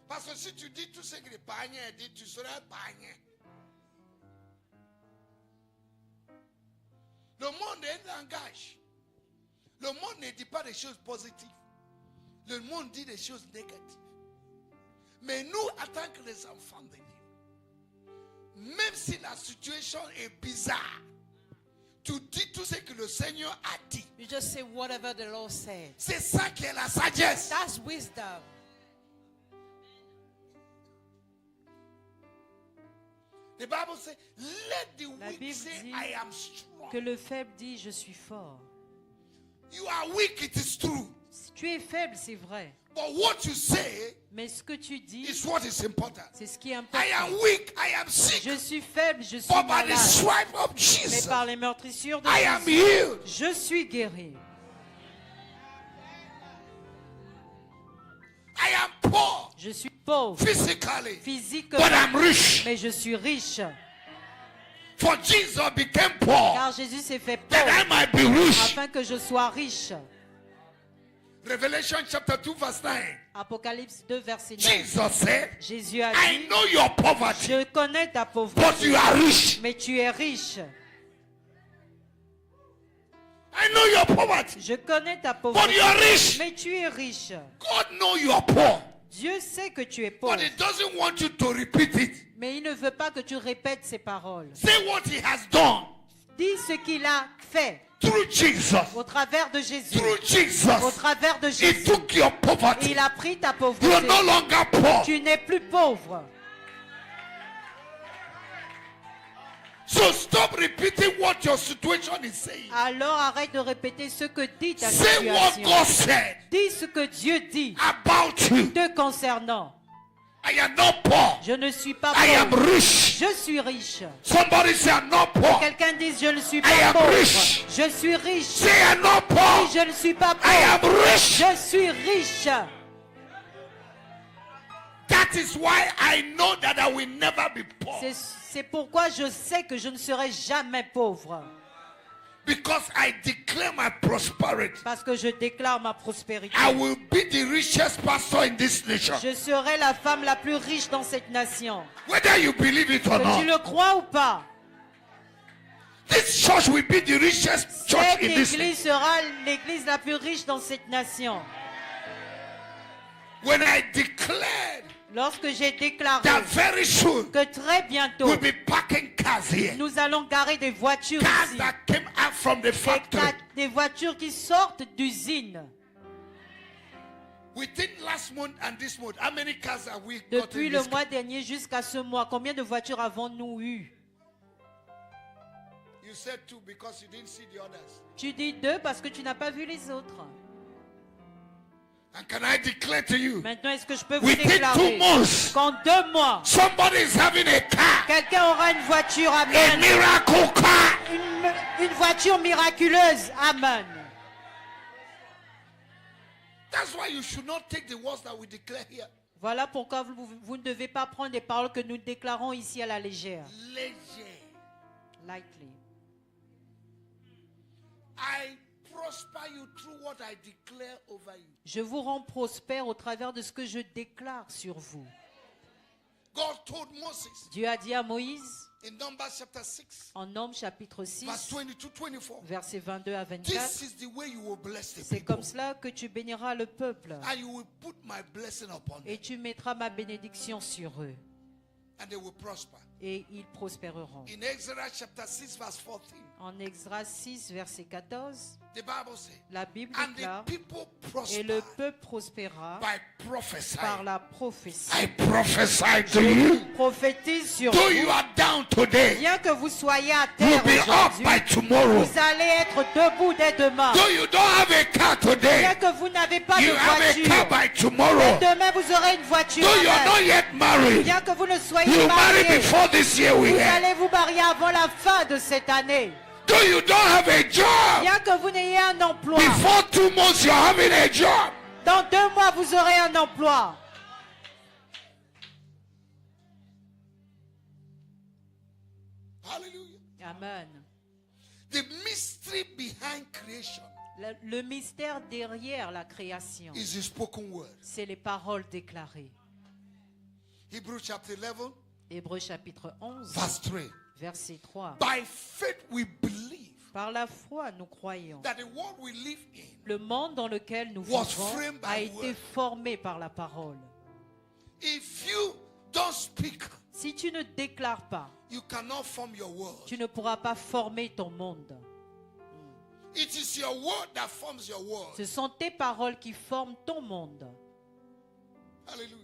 Parce que si tu dis tout ce que les païens disent, tu seras un païen. Le monde est langage. Le monde ne dit pas des choses positives. Le monde dit des choses négatives. Mais nous, en tant que les enfants de Dieu, même si la situation est bizarre, tu dis tout ce que le Seigneur a dit. You just say whatever the Lord said. C'est ça qui est la sagesse. That's wisdom. The Bible says, let the La weak Bible say, dit I am strong. que le faible dit je suis fort. You are weak, it is true. Si tu es faible, c'est vrai. But what you say Mais ce que tu dis, is what is important. c'est ce qui est I important. am weak, I am sick. Je suis faible, je suis But by the malade. stripe of Mais Jesus, par les meurtrissures de I am Jésus, healed. je suis guéri. I am poor Je suis pauvre physically, physiquement, but I'm rich. mais je suis riche. For Jesus became poor, Car Jésus s'est fait that I pauvre might be rich. afin que je sois riche. Revelation chapter 2 verse 9. Apocalypse 2, verset 9. Jesus said, Jésus a I dit, know your poverty, je connais ta but pauvreté, you are rich. mais tu es riche. I know your poverty, Je connais ta but pauvreté, you are rich. mais tu es riche. God knows you are poor, Dieu sait que tu es pauvre, but He doesn't want you to repeat it. mais il ne veut pas que tu répètes ces paroles. Say what He has done Dis ce qu'il a fait through Jesus. au travers de Jésus. Through Au Jesus, travers de He Jésus, took your poverty. il a pris ta You are pauvreté. no longer poor. Tu n'es plus pauvre. So stop repeating what your situation is saying. Alors arrête de répéter ce que dit ta Say what situation. God said Dis ce que Dieu dit about you. te concernant. I am not poor. Je ne suis pas I am pauvre. rich. Je suis riche. Somebody say I'm not poor. Quelqu'un dit je ne suis I pas am pauvre. rich. Je suis riche. Say I'm not poor. Dis je ne suis pas I am pauvre. rich. Je suis riche. That is why I know that I will never be poor. C'est pourquoi je sais que je ne serai jamais pauvre. Because I declare my prosperity. Parce que je déclare ma prospérité. I will be the richest pastor in this nation. Je serai la femme la plus riche dans cette nation. Whether you believe it or Que tu not. le crois ou pas, This church will be the richest church cette in this église nation. sera l'église la plus riche dans cette nation. When I declared Lorsque j'ai déclaré that very soon que très bientôt, we'll be parking cars here. nous allons garer des voitures Cars ici. that came out from the factory. Des voitures qui sortent d'usine. Within last month and this month, how many cars have we Depuis gotten le this mois dernier jusqu'à ce mois, combien de voitures avons-nous eu? You said two because you didn't see the others. Tu dis 2 parce que tu n'as pas vu les autres. And can I declare to you, Maintenant, est-ce que je peux vous within 2 déclarer months, qu'en 2 mois, somebody is having a car, quelqu'un aura une voiture, a amen. miracle car. Une voiture miraculeuse, amen. That's why you should not take the words that we declare here Voilà pourquoi vous ne devez pas prendre des paroles que nous déclarons ici à la légère. leisure. Lightly. I prosper you through what I declare over you. Je vous rends prospère au travers de ce que je déclare sur vous. God told Moses Dieu a dit à Moïse, in Numbers chapter 6, en Nombre chapitre 6, verse 22-24, versets 22 à 24, this is the way you will bless the c'est people. comme cela que tu béniras le peuple And you will put my blessing upon them, et tu mettras ma bénédiction sur eux and they will prosper. et ils prospéreront. In Exodus chapter 6, verse 14, En Exode 6, verset 14, the Bible says, la Bible and the déclare, people et le prosper peuple prospéra by prophesying. par la prophétie. I prophesy to you. Prophétise sur Though you vous. are down today, Bien que vous soyez à you'll terre be up aujourd'hui, by tomorrow. vous allez être debout dès demain. Though you don't have a car Bien today, que vous n'avez pas de you have a car voiture, by tomorrow. demain vous aurez une voiture. Though you are not Amen. yet married, Bien que vous ne soyez you pas marry marié, before this year we vous end. allez vous marier avant la fin de cette année. Though you don't have a job, Bien que vous n'ayez un emploi, before 2 months you're having a job. dans 2 mois vous aurez un emploi. Hallelujah. Amen. The mystery behind creation Le mystère derrière la création, is the spoken word. c'est les paroles déclarées. Hebrews chapter 11, Hébreux chapitre 11, verse 3. verset 3. By faith we believe Par la foi, nous croyons. that the world we live in, Le monde dans lequel nous was vivons framed by a the été word. formé par la parole. if you don't speak, Si tu ne déclares pas, you cannot form your world. tu ne pourras pas former ton monde. It is your word that forms your world. Ce sont tes paroles qui forment ton monde. Hallelujah.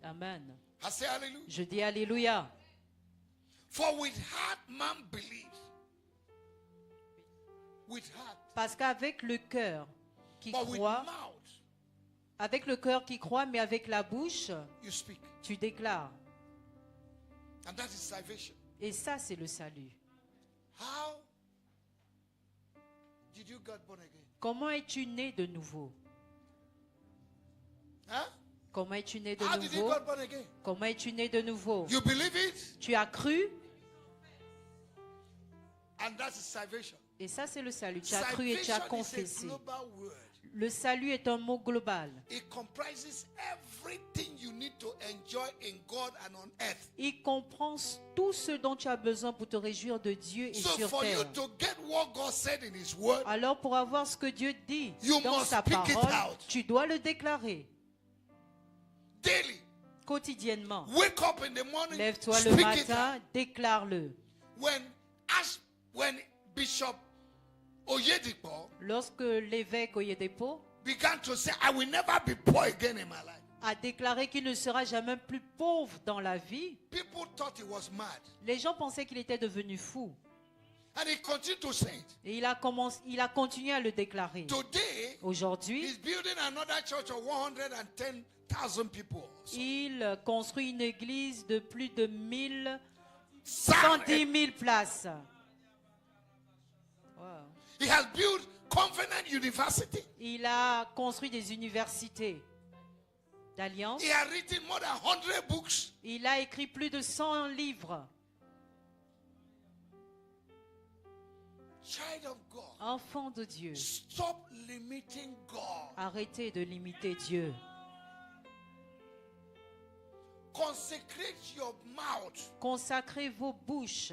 Amen. I say hallelujah. Je dis Alléluia. For with heart man believes. With heart. Parce qu'avec le cœur qui But with croit, mouth, avec le cœur qui croit, mais avec la bouche, you speak. tu déclares. And that is salvation. Et ça, c'est le salut. How did you get born again? Comment es-tu né de nouveau? Huh? Comment es-tu né de How did you nouveau? get born again? Comment es-tu né de nouveau? You believe it? Tu as cru, And that is salvation. et ça, c'est le salut. Tu as cru et tu as Salvation is a confessé. global word. Le salut est un mot global. It comprises everything you need to enjoy in God and on earth. Il comprend tout ce dont tu as besoin pour te réjouir de Dieu et So sur for you terre. to get what God said in His Word, Alors pour avoir ce que Dieu dit You dans must sa speak it parole, out. tu dois le déclarer daily, quotidiennement. wake up in the morning, Lève-toi le speak it matin, out. déclare-le. When Bishop Oyedepo Lorsque l'évêque Oyedepo began to say, I will never be poor again in my life, a déclaré qu'il ne sera jamais plus pauvre dans la vie, people thought he was mad. les gens pensaient qu'il était devenu fou. And he continued to say it. Et il a continué à le déclarer. Today, Aujourd'hui, he's building another church of 110,000 people. il construit une église de plus de 110 110 000 places. Wow. He has built Covenant University. Il a construit des universités d'alliance. He has written more than 100 books. Il a écrit plus de 100 livres. Child of God, Enfant de Dieu, stop limiting God. arrêtez de limiter Dieu. Consecrate your mouth Consacrez vos bouches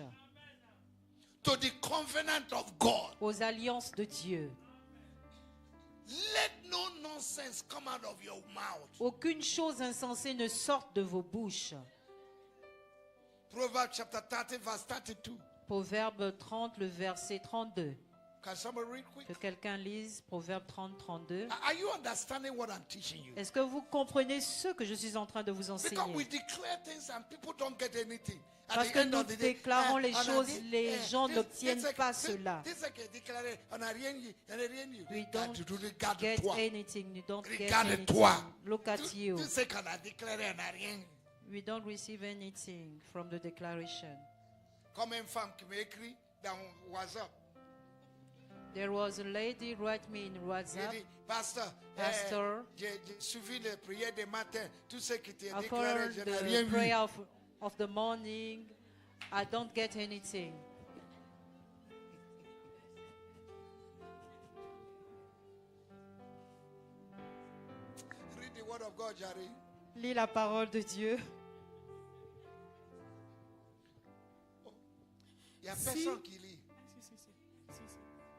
to the covenant of God. aux alliances de Dieu. Let no nonsense come out of your mouth. Aucune chose insensée ne sorte de vos bouches. Proverbs chapter 30, verse 32. Proverbe 30, le verset 32. Can somebody read quick? Que quelqu'un lise Proverbe 30, 32. Are you understanding what I'm teaching you? Est-ce que vous comprenez ce que je suis en train de vous Because enseigner? we declare things and people don't get anything. At Parce the que end nous of the day, déclarons les on a choses, dit, les gens this- n'obtiennent this- pas this- cela. this est que déclaré, on a rien eu, on a rien eu. We don't Regarde get toi. anything. You don't get Regarde-toi. anything. Look at you. Tout ce qu'on a déclaré, on n'a rien eu. We don't receive anything from the declaration. Comme une femme qui m'a écrit dans WhatsApp. There was a lady write me in Elle WhatsApp. dit, Pasteur, Pastor, j'ai suivi les prières des matins. Tout ce qui était After déclaré, je n'ai rien the vu. prayer of the morning, I don't get anything. Read the word of God, Jerry. Lis la parole de Dieu. Il n'y a Si. personne qui lit.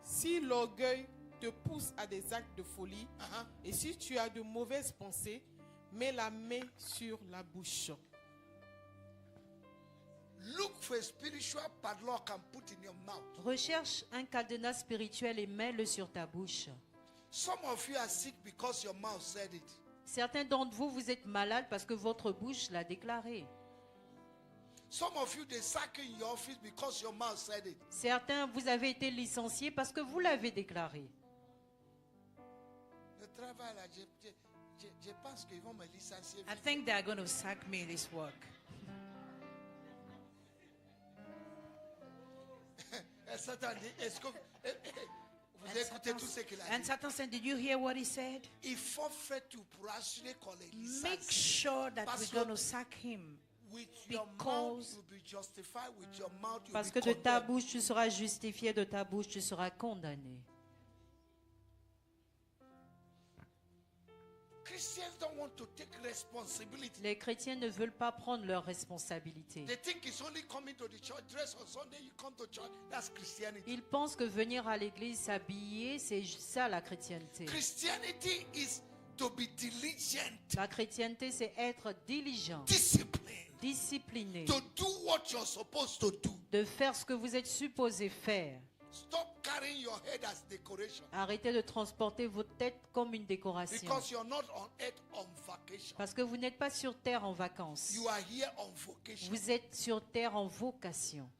Si l'orgueil te pousse à des actes de folie, Uh-huh. et si tu as de mauvaises pensées, mets la main sur la bouche. Look for a spiritual padlock and put in your mouth. Recherche un cadenas spirituel et mets-le sur ta bouche. Some of you are sick because your mouth said it. Certains d'entre vous, vous êtes malades parce que votre bouche l'a déclaré. Some of you, they sack you in your office because your mouth said it. Certains, vous avez été licenciés parce que vous l'avez déclaré. Le travail là, je pense qu'ils vont me licencier. I think they're going to sack me in this work. Et Satan dit, est-ce que vous écoutez tout ce qu'il a And dit? Satan said, did you hear what he said? Il faut faire tout pour assurer qu'on les Make licencie. sure that Parce we're que going to sack him. with your mouth, because- you'll be justified. With your mouth, you'll Parce be que de ta condemned. bouche, tu seras justifié, de ta bouche, tu seras condamné. Christians don't want to take responsibility. Les chrétiens ne veulent pas prendre leurs responsabilités. They think it's only coming to the church, dress on Sunday, you come to church. That's Christianity. Ils pensent que venir à l'église s'habiller, c'est ça la chrétienté. Christianity is to be diligent, La chrétienté, c'est être diligent, disciplined, discipliné, to do what you're supposed to do. de faire ce que vous êtes supposé faire. Stop carrying your head as decoration, Arrêtez de transporter votre tête comme une décoration. because you're not on earth on vacation. Parce que vous n'êtes pas sur terre en vacances. You are here on vocation. Vous êtes sur terre en vocation. –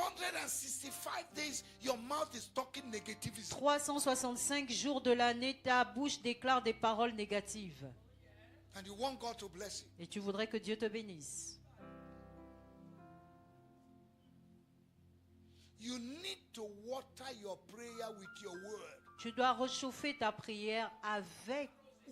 365 days, your mouth is talking negativity. 365 jours de l'année, ta bouche déclare des paroles négatives. And you want God to bless you. Et tu voudrais que Dieu te bénisse. You need to water your prayer with your word. Tu dois réchauffer ta prière avec,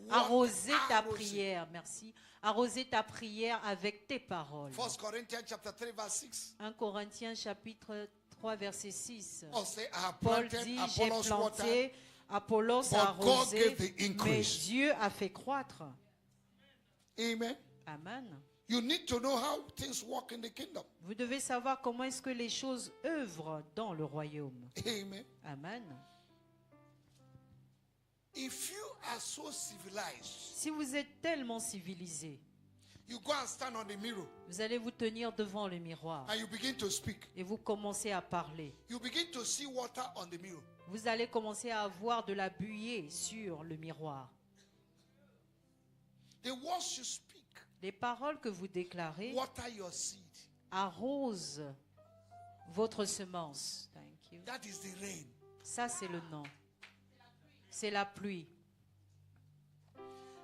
Arroser. ta prière, merci. Arroser ta prière avec tes paroles. 1 Corinthians chapter 3 verse 6. 1 Corinthiens chapitre 3 verset 6. Or say, I have Paul planted, dit, j'ai Apollos watered, planté, Apollos but a God arrosé, gave the mais increase. Dieu a fait croître. Amen. Amen. You need to know how things work in the kingdom. Vous devez savoir comment est-ce que les choses œuvrent dans le royaume. Amen. Amen. If you are so civilized, Si vous êtes tellement civilisé, you go and stand on the mirror vous allez vous tenir devant le miroir and you begin to speak. et vous commencez à parler. You begin to see water on the mirror. Vous allez commencer à avoir de la buée sur le miroir. The words you speak, Les paroles que vous déclarez water your seed. arrosent votre semence. Thank you. That is the rain. Ça, c'est le nom. C'est la pluie.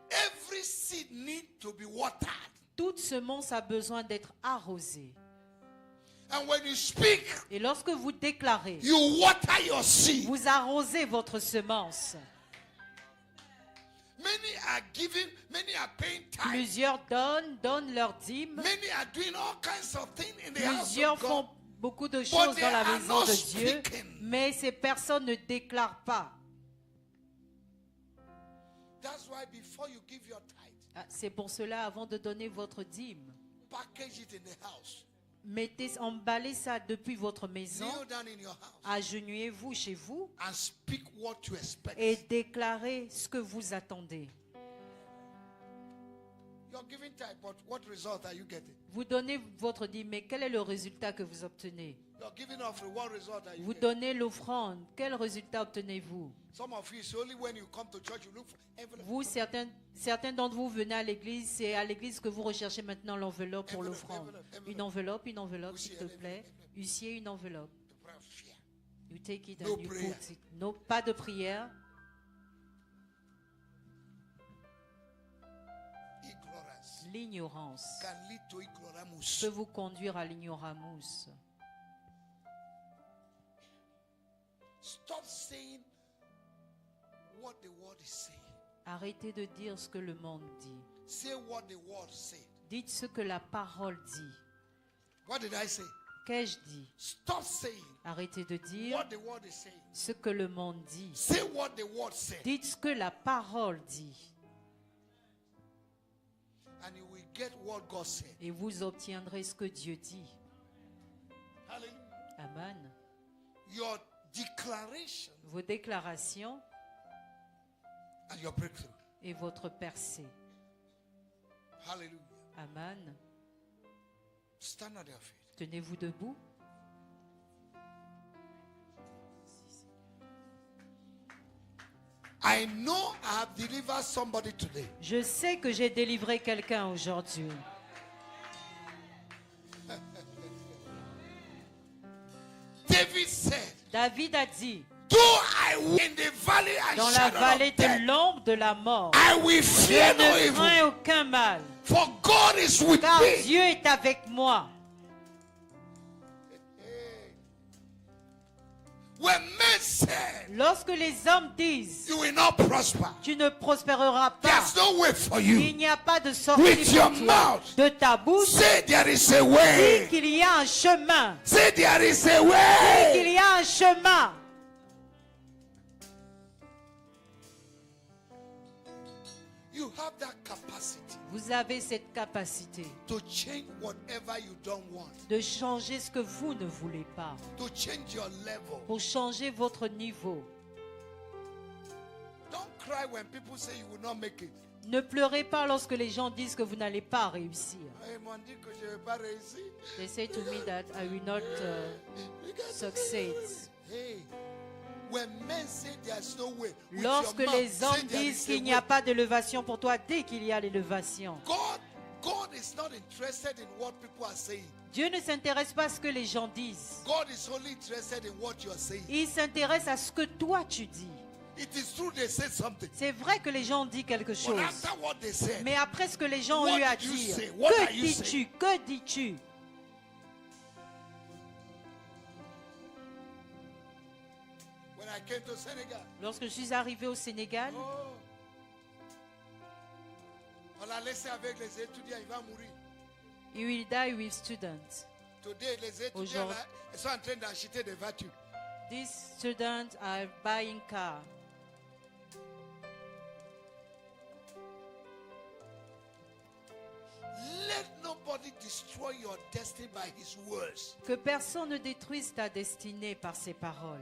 Every seed need to be watered. Toute semence a besoin d'être arrosée. And when you speak, Et lorsque vous déclarez, you water your seed. vous arrosez votre semence. Many are giving, many are paying tithes. Plusieurs donnent leur dîme. Many are doing all kinds of things in the house Plusieurs of God. font beaucoup de choses they dans la are maison not de Dieu. speaking. Mais ces personnes ne déclarent pas. That's why before you give your tithe, Ah, c'est pour cela, avant de donner votre dîme, package it in the house. emballez ça depuis votre maison. Kneel down in your house Agenouillez-vous chez vous and speak what you expect. et déclarez ce que vous attendez. You're giving tithe, but what result are you getting? Vous donnez votre dîme, mais quel est le résultat que vous obtenez? You're giving offering, what result are you Vous getting? donnez l'offrande, quel résultat obtenez-vous? Some of you, it's only when you come to church you look for envelope. Vous, certains d'entre vous venez à l'église, c'est à l'église que vous recherchez maintenant l'enveloppe pour Envelope, l'offrande. envelope. Une enveloppe, Huissier, s'il te plaît. envelope. Huissier, une enveloppe. The prayer of fear. You take it and No you prayer. put it. No, pas de prière. Ignorance L'ignorance can lead to ignoramus. peut vous conduire à l'ignoramus. Stop saying what the word is saying. Arrêtez de dire ce que le monde dit. Say what the word said. Dites ce que la parole dit. What did I say? Qu'ai-je dit? Stop saying Arrêtez de dire what the word is saying. ce que le monde dit. Say what the word said. Dites ce que la parole dit. And you will get what God said. Et vous obtiendrez ce que Dieu dit. Hallelujah. Amen. Your declaration Vos déclarations and your breakthrough. et votre percée. Hallelujah. Amen. Stand on your feet. Tenez-vous debout. I know I have delivered somebody today. Je sais que j'ai délivré quelqu'un aujourd'hui. David said, David a dit, though I walk in the valley and dans la shadow vallée of death, de l'ombre de la mort, I will je fear no ne evil, crains aucun mal, for God is with car me. Dieu est avec moi. When men say Lorsque les hommes disent, you will not prosper, tu ne prospéreras pas, there's no way for il you. n'y a pas de sortie With your pour toi. mouth, De ta bouche, say there is a dis way. qu'il y a un chemin. Say there is a Dis qu'il way. y a un chemin. You have that capacity Vous avez cette capacité to change whatever you don't want, de changer ce que vous ne voulez pas, to change your level. pour changer votre niveau. Don't cry when people say you will not make it. Ne pleurez pas lorsque les gens disent que vous n'allez pas réussir. Ils m'ont dit que je ne vais pas réussir. They say to me that I will not succeed. Hey, when men say there's no way, with Lorsque your mouth, les say hommes there disent is a qu'il n'y a way. pas d'élévation pour toi, dès qu'il y a l'élévation. God is not interested in what people are saying. Dieu ne s'intéresse pas à ce que les gens disent. God is only interested in what you are saying. Il s'intéresse à ce que toi tu dis. It is true they said something. C'est vrai que les gens disent quelque But chose. after what they said, Mais après ce que les gens ont What eu à did you dire, say? What que are you dis-tu? Que dis-tu? when I came to Senegal, Lorsque je suis arrivé au Sénégal, oh, on l'a laissé avec les étudiants, il va mourir. he will die with students. Today, les étudiants Aujourd'hui. là, ils sont en train d'acheter des voitures. These students are buying car. Let nobody destroy your destiny by his words. Que personne ne détruise ta destinée par ses paroles.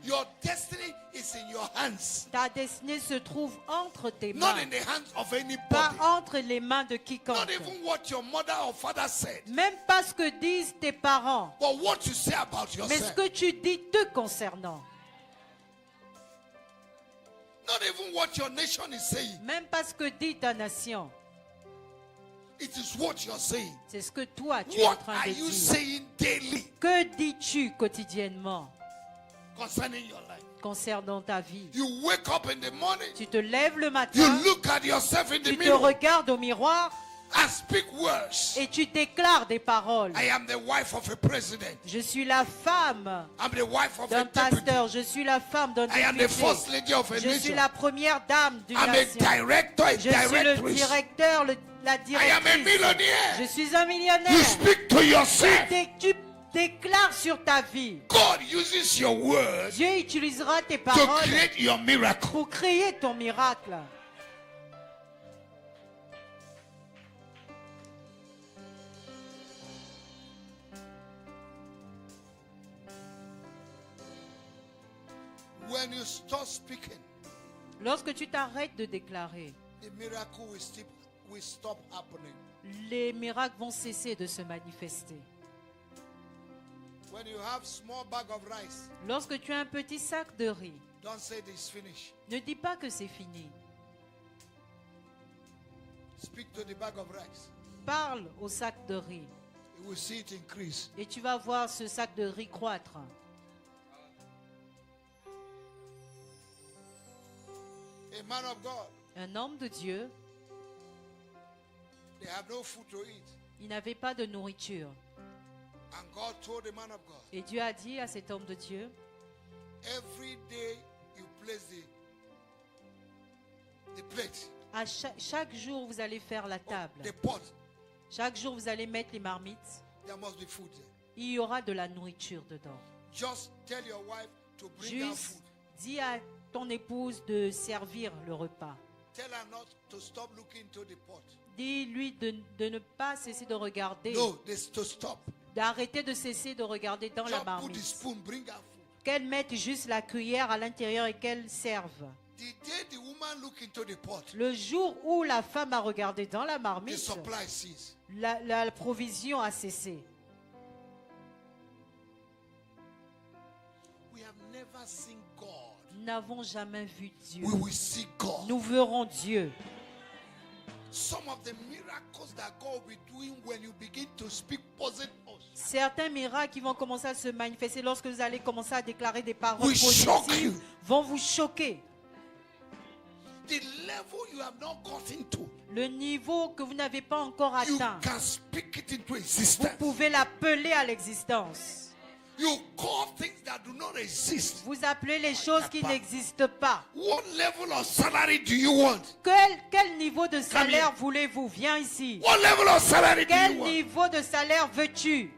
Your destiny is in your hands, Ta destinée se trouve entre tes not mains, in the hands of pas anybody. entre les mains de Not quiconque. even what your mother or father said, Même pas ce que disent tes parents, but what you say about mais ce yourself. que tu dis te concernant. Not even what your nation is saying. Même pas ce que dit ta nation. It is what you're saying. C'est ce que toi tu es en What train are de you dire. saying daily Que dis-tu quotidiennement concerning your life? concernant ta vie? You wake up in the morning, Tu te lèves le you matin, look at yourself in the tu te mirror regardes au miroir and speak words. et tu déclares des paroles. I am the wife of a president. Je suis la femme I'm the wife of a d'un deputy. pasteur. Je suis la femme d'un I am the député. first lady of a Je suis nation. la première dame d'une I'm a nation. director, a Je suis le directrice. directeur, la I am a directrice. millionaire. Je suis un You millionnaire. speak to yourself. Tu déclares sur ta vie. God uses your words Dieu utilisera tes to paroles create your miracle. pour créer ton miracle. When you stop speaking, Lorsque tu t'arrêtes de déclarer, the miracle will stop happening. les miracles vont cesser de se manifester. When you have small bag of rice, Lorsque tu as un petit sac de riz, don't say it's finished. ne dis pas que c'est fini. Speak to the bag of rice. Parle au sac de riz You will see it increase. et tu vas voir ce sac de riz croître. A man of God, Un homme de Dieu, they have no food to eat. il n'avait pas de nourriture. And God told the man of God, Et Dieu a dit à cet homme de Dieu, every day you place the plate, à chaque jour vous allez faire la table. the pot, Chaque jour vous allez mettre les marmites. there must be food there. Il y aura de la nourriture dedans. Just tell your wife to bring out Juste food. dis à ton épouse de servir le repas. Tell her not to stop looking to the pot. Dis-lui de ne pas cesser de regarder, No, to stop. d'arrêter de cesser de regarder dans la Just put the marmite. spoon, bring her food. Qu'elle mette juste la cuillère à l'intérieur et qu'elle serve. The day the woman look into the pot, Le jour où la femme a regardé dans la the marmite, supply cease. la provision a cessé. We have never seen God. Nous n'avons jamais vu Dieu. We will see God. Nous verrons Dieu. Some of the miracles that God will be doing when you begin to speak positive. Certains miracles qui vont commencer à se manifester lorsque vous allez commencer à déclarer des paroles We shock positives you. vont vous choquer. The level you have not gotten to, Le niveau que vous n'avez pas encore you atteint, can speak it into vous existence. pouvez l'appeler à l'existence. You call things that do not exist. Vous appelez les choses qui n'existent pas. What level of salary do you want? Quel niveau de salaire voulez-vous? Viens ici. What level of salary do Quel you want? niveau de salaire veux-tu?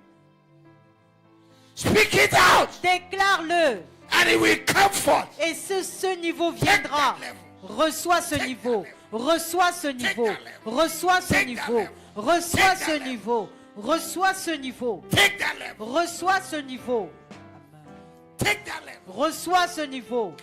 Speak it out, Déclare-le. and it will come forth. Et ce niveau viendra. Reçois ce niveau. Reçois ce niveau. Reçois ce niveau. Reçois ce niveau. Reçois ce niveau. Take that level. Reçois ce niveau. Take that level. Reçois ce niveau.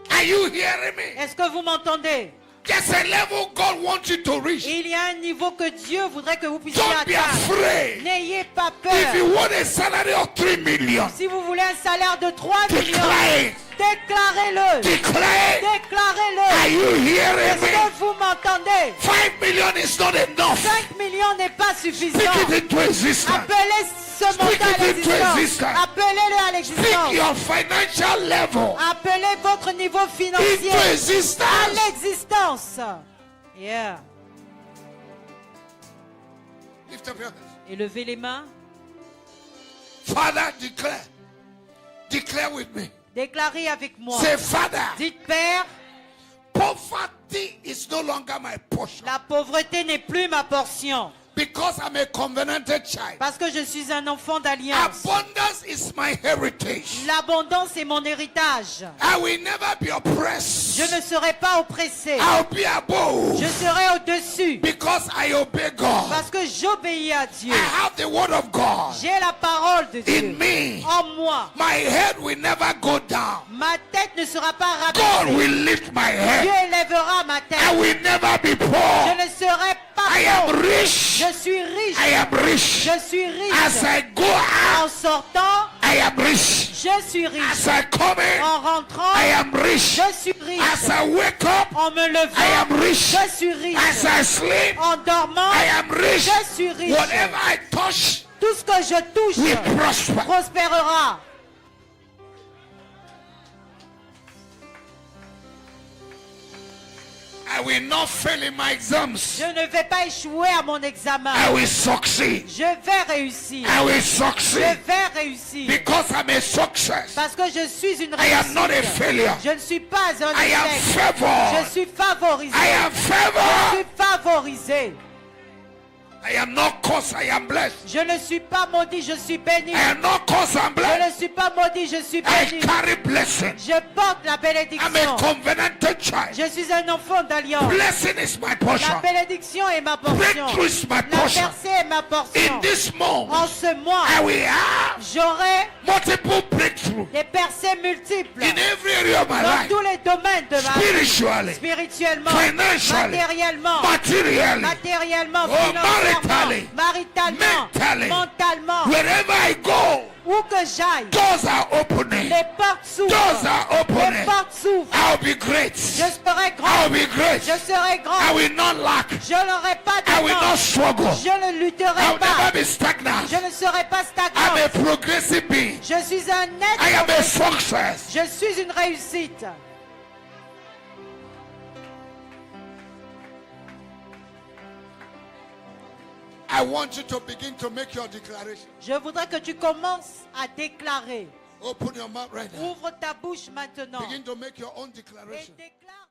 Are you hearing me? Est-ce que vous m'entendez? There's a level God wants you to reach. Il y a un niveau que Dieu voudrait que vous puissiez Don't be atteindre. afraid. N'ayez pas If you peur. want a salary of 3 million, Si vous voulez un salaire de 3 millions, declare it. déclarez-le. Declare it. Are Déclarez-le. you hearing Est-ce me? que vous m'entendez? 5 million is not enough. 5 millions n'est pas Speak suffisant. it into existence. Appelez ce montant à it into l'existence. existence. Appelez-le à Speak l'existence. your financial level Appelez votre niveau financier into à existence. l'existence. Yeah. Lift up your hands. Et levez les mains. Father, declare. Declare with me. Déclarez avec moi. Say, Father, Dites, Père, poverty is no longer my portion la pauvreté n'est plus ma portion. because I'm a covenanted child. Parce que je suis un enfant d'alliance. Abundance is my heritage. L'abondance est mon héritage. I will never be oppressed. Je ne serai pas oppressé. I'll be above Je serai au-dessus. because I obey God. Parce que j'obéis à Dieu. I have the word of God J'ai la parole de in Dieu me. en moi. My head will never go down. Ma tête ne sera pas God rabaissée. will lift my Dieu head. élèvera ma I tête. will never be Je poor. ne serai pas I am pauvre. rich. Je suis riche. I am rich. Je suis As riche. I go out, En sortant, I am rich. je suis riche. As I come in, En rentrant, I am rich. je suis As riche. I wake up, En me I levant, am rich. je suis riche. As I sleep, En dormant, I am rich. je suis riche. Whatever I touch Tout ce que je touche will prosper. prospérera. I will not fail in my exams. Je ne vais pas échouer à mon examen. I will succeed. Je vais réussir. I will Je succeed vais réussir. because I'm a success. Parce que je suis une I am not a réussite. failure. Je ne suis pas un I am échec. Je favored. suis favorisé. I am Je favored. suis favorisé. I am not cursed. I am blessed. Je ne suis pas maudit, je suis béni. I am not cursed. I'm Je blessed. ne suis pas maudit, je suis I béni. carry blessing. Je porte la I'm a bénédiction. covenanted child. Je suis un enfant d'alliance. Blessing is my La portion. bénédiction est ma portion. Breakthrough is my La portion. percée est ma portion. In this En month, ce mois, I will have j'aurai multiple breakthrough des percées multiples in every area of my dans life. tous les domaines de ma vie. Spiritually, Spirituellement, financially, matériellement, materially, matériellement, Oh, financièrement, maritally, maritalement, mentally. mentalement, wherever I go, où que j'aille, doors are opening. les portes s'ouvrent. Doors are Les opening. portes s'ouvrent. I'll be great. Je serai I'll grand. be great. Je serai I grand. will not lack. Je n'aurai pas I will de not manque. struggle. Je ne lutterai I will pas. never be stagnant. Je ne serai pas I'm a stagnant. progressive being. Je suis un I am a être. success. Je suis une réussite. I want you to begin to make your declaration. Je voudrais que tu commences à déclarer. Open your mouth right now. Ouvre ta bouche maintenant Begin to make your own et declaration. déclare.